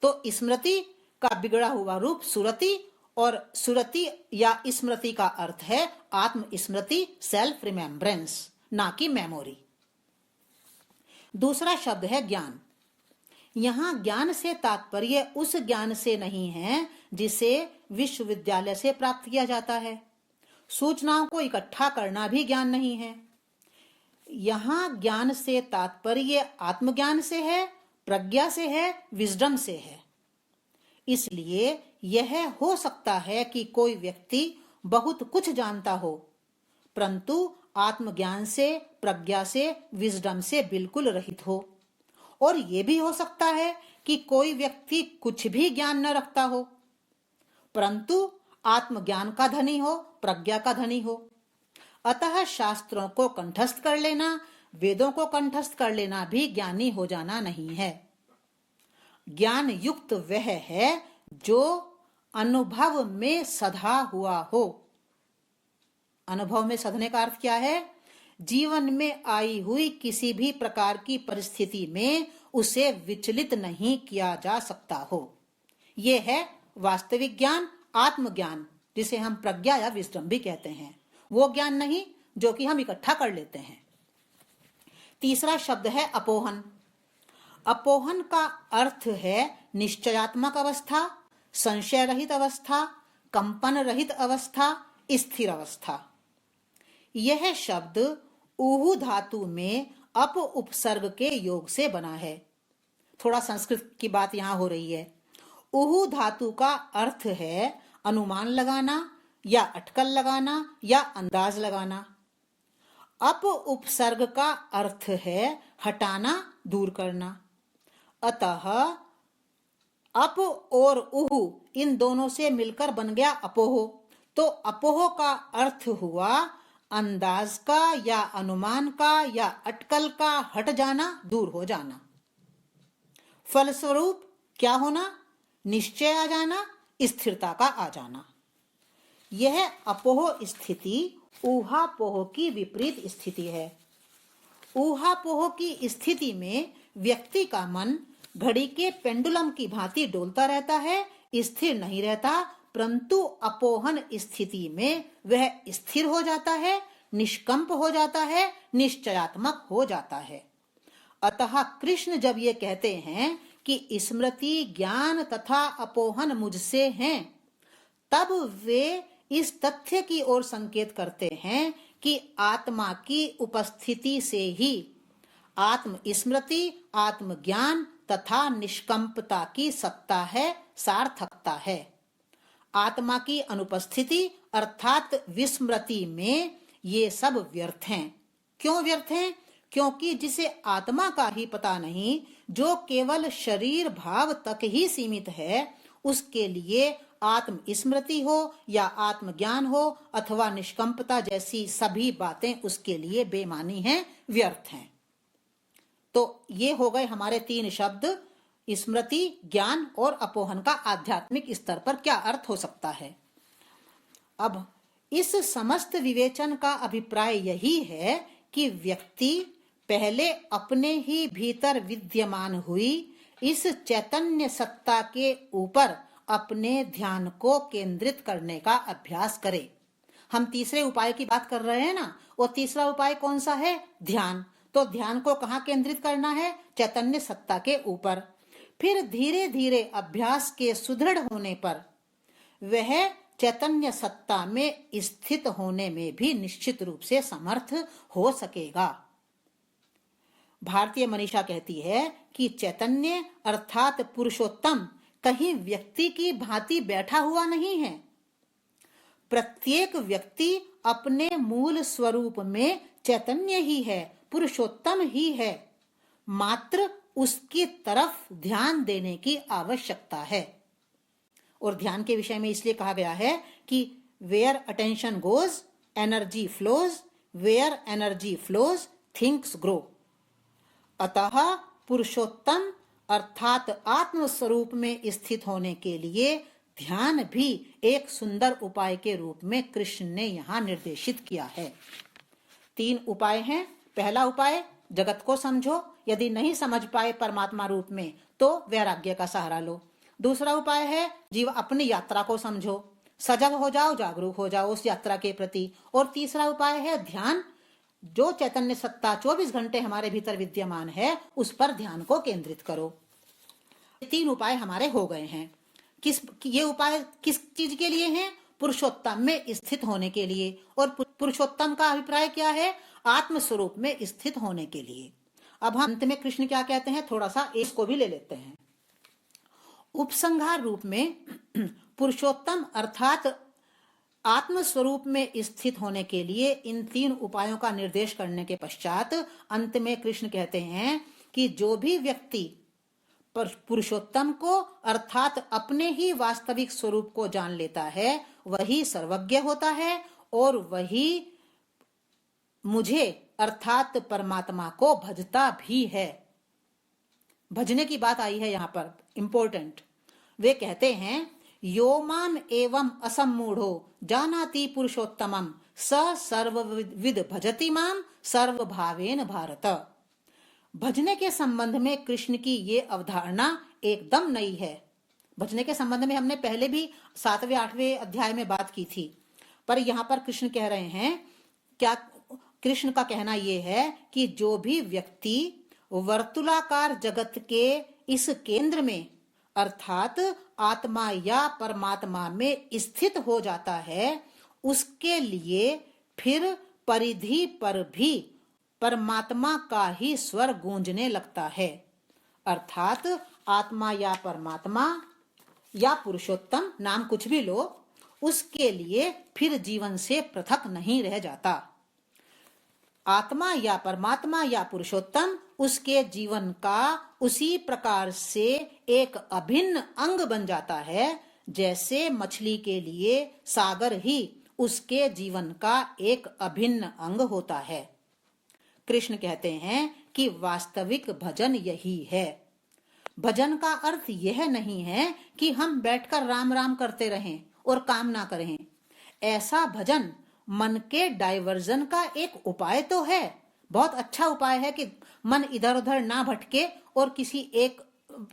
S1: तो स्मृति का बिगड़ा हुआ रूप सुरति, और सुरति या स्मृति का अर्थ है आत्म स्मृति, सेल्फ रिमेम्बरेंस, ना कि मेमोरी। दूसरा शब्द है ज्ञान। यहाँ ज्ञान से तात्पर्य उस ज्ञान से नहीं है जिसे विश्वविद्यालय से प्राप्त किया जाता है। सूचनाओं को इकट्ठा करना भी ज्ञान नहीं है। यहाँ ज्ञान से तात्पर्य आत्मज्ञान से है, प्रज्ञा से है, विजडम से है। इसलिए यह हो सकता है कि कोई व्यक्ति बहुत कुछ जानता हो, परंतु आत्मज्ञान से, प्रज्ञा से, विजडम से बिल्कुल रहित हो। और ये भी हो सकता है कि कोई व्यक्ति कुछ भी ज्ञान न रखता हो, परंतु आत्मज्ञान का धनी हो, प्रज्ञा का धनी हो। अतः शास्त्रों को कंठस्थ कर लेना, वेदों को कंठस्थ कर लेना भी ज्ञानी हो जाना नहीं है। ज्ञान युक्त वह है जो अनुभव में सधा हुआ हो। अनुभव में सधने का अर्थ क्या है? जीवन में आई हुई किसी भी प्रकार की परिस्थिति में उसे विचलित नहीं किया जा सकता हो। यह है वास्तविक ज्ञान, आत्मज्ञान, जिसे हम प्रज्ञा या विजडम भी कहते हैं। वो ज्ञान नहीं जो कि हम इकट्ठा कर लेते हैं। तीसरा शब्द है अपोहन। अपोहन का अर्थ है निश्चयात्मक अवस्था, संशय रहित अवस्था, कंपन रहित अवस्था, स्थिर अवस्था। यह शब्द ऊहु धातु में अप उपसर्ग के योग से बना है। थोड़ा संस्कृत की बात यहाँ हो रही है। ऊहु धातु का अर्थ है अनुमान लगाना या अटकल लगाना या अंदाज लगाना। अप उपसर्ग का अर्थ है हटाना, दूर करना। अतः अप और उहु इन दोनों से मिलकर बन गया अपोह। तो अपोह का अर्थ हुआ अंदाज का या अनुमान का या अटकल का हट जाना, दूर हो जाना। फलस्वरूप क्या होना? निश्चय आ जाना, स्थिरता का आ जाना। यह अपोह स्थिति ऊहापोह की विपरीत स्थिति है। ऊहापोह की स्थिति में व्यक्ति का मन घड़ी के पेंडुलम की भांति डोलता रहता है, स्थिर नहीं रहता, परंतु अपोहन स्थिति में वह स्थिर हो जाता है, निष्कंप हो जाता है, निश्चयात्मक हो जाता है। अतः कृष्ण जब ये कहते हैं कि स्मृति, ज्ञान तथा अपोहन मुझसे हैं, तब वे इस तथ्य की ओर संकेत करते हैं कि आत्मा की उपस्थिति से ही आत्म स्मृति, आत्मज्ञान तथा निष्कंपता की सत्ता है, सार्थकता है। आत्मा की अनुपस्थिति अर्थात विस्मृति में ये सब व्यर्थ हैं। क्यों व्यर्थ हैं? क्योंकि जिसे आत्मा का ही पता नहीं, जो केवल शरीर भाव तक ही सीमित है, उसके लिए आत्म स्मृति हो या आत्मज्ञान हो अथवा निष्कंपता जैसी सभी बातें उसके लिए बेमानी हैं, व्यर्थ हैं। तो ये हो गए हमारे तीन शब्द, स्मृति, ज्ञान और अपोहन का आध्यात्मिक स्तर पर क्या अर्थ हो सकता है। अब इस समस्त विवेचन का अभिप्राय यही है कि व्यक्ति पहले अपने ही भीतर विद्यमान हुई इस चैतन्य सत्ता के ऊपर अपने ध्यान को केंद्रित करने का अभ्यास करे। हम तीसरे उपाय की बात कर रहे हैं ना, और तीसरा उपाय कौन सा है? ध्यान। तो ध्यान को कहाँ केंद्रित करना है? चैतन्य सत्ता के ऊपर। फिर धीरे धीरे अभ्यास के सुदृढ़ होने पर वह चैतन्य सत्ता में स्थित होने में भी निश्चित रूप से समर्थ हो सकेगा। भारतीय मनीषा कहती है कि चैतन्य अर्थात पुरुषोत्तम कहीं व्यक्ति की भांति बैठा हुआ नहीं है। प्रत्येक व्यक्ति अपने मूल स्वरूप में चैतन्य ही है, पुरुषोत्तम ही है, मात्र उसकी तरफ ध्यान देने की आवश्यकता है। और ध्यान के विषय में इसलिए कहा गया है कि where attention goes energy flows, where energy flows things grow. अतः पुरुषोत्तम अर्थात आत्म स्वरूप में स्थित होने के लिए ध्यान भी एक सुंदर उपाय के रूप में कृष्ण ने यहाँ निर्देशित किया है। 3 उपाय हैं। पहला उपाय, जगत को समझो, यदि नहीं समझ पाए परमात्मा रूप में तो वैराग्य का सहारा लो। दूसरा उपाय है, जीव अपनी यात्रा को समझो, सजग हो जाओ, जागरूक हो जाओ उस यात्रा के प्रति। और तीसरा उपाय है ध्यान, जो चैतन्य सत्ता 24 घंटे हमारे भीतर विद्यमान है उस पर ध्यान को केंद्रित करो। 3 उपाय हमारे हो गए हैं। ये उपाय किस चीज के लिए हैं? पुरुषोत्तम में स्थित होने के लिए। और पुरुषोत्तम का अभिप्राय क्या है? आत्म स्वरूप में स्थित होने के लिए। अब हम अंत में कृष्ण क्या कहते हैं, थोड़ा सा इसको भी ले लेते हैं। उपसंहार रूप में पुरुषोत्तम अर्थात आत्म स्वरूप में स्थित होने के लिए इन 3 उपायों का निर्देश करने के पश्चात अंत में कृष्ण कहते हैं कि जो भी व्यक्ति पुरुषोत्तम को अर्थात अपने ही वास्तविक स्वरूप को जान लेता है वही सर्वज्ञ होता है और वही मुझे अर्थात परमात्मा को भजता भी है। भजने की बात आई है यहाँ पर, इंपॉर्टेंट। वे कहते हैं यो माम एवं असम्मूढ़ो जानाति पुरुषोत्तमम स सर्वविद भजति माम सर्वभावेन भारत। भजने के संबंध में कृष्ण की ये अवधारणा एकदम नई है। भजने के संबंध में हमने पहले भी 7वें 8वें अध्याय में बात की थी, पर यहाँ पर कृष्ण कह रहे हैं, क्या कृष्ण का कहना यह है कि जो भी व्यक्ति वर्तुलाकार जगत के इस केंद्र में अर्थात आत्मा या परमात्मा में स्थित हो जाता है उसके लिए फिर परिधि पर भी परमात्मा का ही स्वर गूंजने लगता है। अर्थात आत्मा या परमात्मा या पुरुषोत्तम, नाम कुछ भी लो, उसके लिए फिर जीवन से पृथक नहीं रह जाता। आत्मा या परमात्मा या पुरुषोत्तम उसके जीवन का उसी प्रकार से एक अभिन्न अंग बन जाता है जैसे मछली के लिए सागर ही उसके जीवन का एक अभिन्न अंग होता है। कृष्ण कहते हैं कि वास्तविक भजन यही है। भजन का अर्थ यह नहीं है कि हम बैठकर राम राम करते रहें और काम ना करें। ऐसा भजन मन के डाइवर्जन का एक उपाय तो है, बहुत अच्छा उपाय है कि मन इधर उधर ना भटके और किसी एक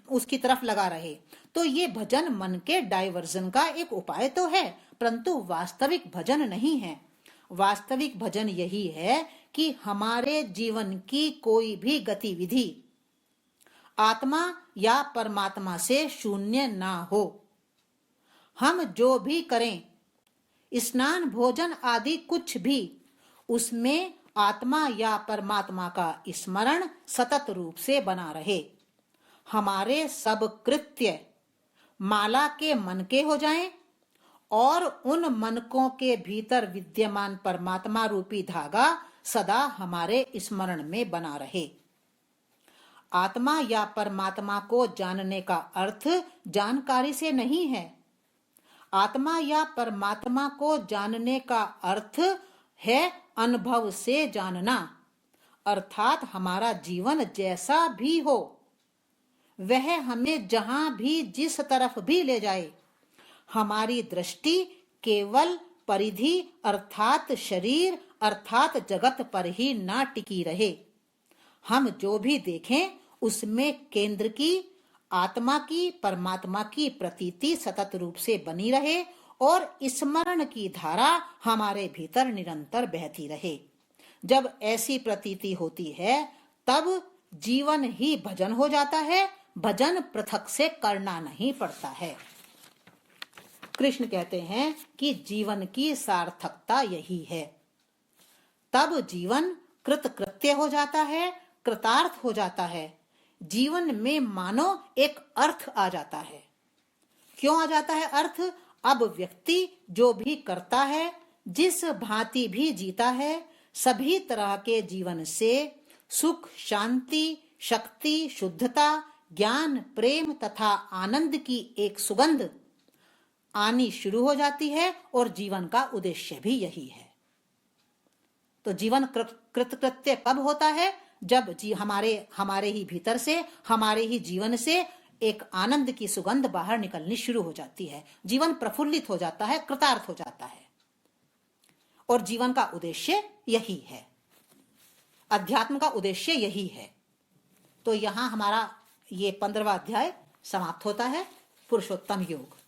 S1: उसकी तरफ लगा रहे। तो ये भजन मन के डाइवर्जन का एक उपाय तो है, परंतु वास्तविक भजन नहीं है। वास्तविक भजन यही है कि हमारे जीवन की कोई भी गतिविधि आत्मा या परमात्मा से शून्य ना हो। हम जो भी करें, स्नान भोजन आदि कुछ भी, उसमें आत्मा या परमात्मा का स्मरण सतत रूप से बना रहे। हमारे सब कृत्य माला के मन के हो जाएं और उन मनकों के भीतर विद्यमान परमात्मा रूपी धागा सदा हमारे स्मरण में बना रहे। आत्मा या परमात्मा को जानने का अर्थ जानकारी से नहीं है। आत्मा या परमात्मा को जानने का अर्थ है अनुभव से जानना। अर्थात हमारा जीवन जैसा भी हो वह हमें जहां भी जिस तरफ भी ले जाए, हमारी दृष्टि केवल परिधि अर्थात शरीर अर्थात जगत पर ही ना टिकी रहे। हम जो भी देखें उसमें केंद्र की आत्मा की परमात्मा की प्रतीति सतत रूप से बनी रहे और स्मरण की धारा हमारे भीतर निरंतर बहती रहे। जब ऐसी प्रतीति होती है तब जीवन ही भजन हो जाता है। भजन पृथक से करना नहीं पड़ता है। कृष्ण कहते हैं कि जीवन की सार्थकता यही है। तब जीवन कृतकृत्य हो जाता है, कृतार्थ हो जाता है। जीवन में मानो एक अर्थ आ जाता है। क्यों आ जाता है अर्थ? अब व्यक्ति जो भी करता है, जिस भांति भी जीता है, सभी तरह के जीवन से सुख, शांति, शक्ति, शुद्धता, ज्ञान, प्रेम तथा आनंद की एक सुगंध आनी शुरू हो जाती है और जीवन का उद्देश्य भी यही है। तो जीवन कृतकृत्य कब होता है? जब हमारे ही भीतर से, हमारे ही जीवन से एक आनंद की सुगंध बाहर निकलनी शुरू हो जाती है। जीवन प्रफुल्लित हो जाता है, कृतार्थ हो जाता है। और जीवन का उद्देश्य यही है, अध्यात्म का उद्देश्य यही है। तो यहां हमारा ये 15वां अध्याय समाप्त होता है, पुरुषोत्तम योग।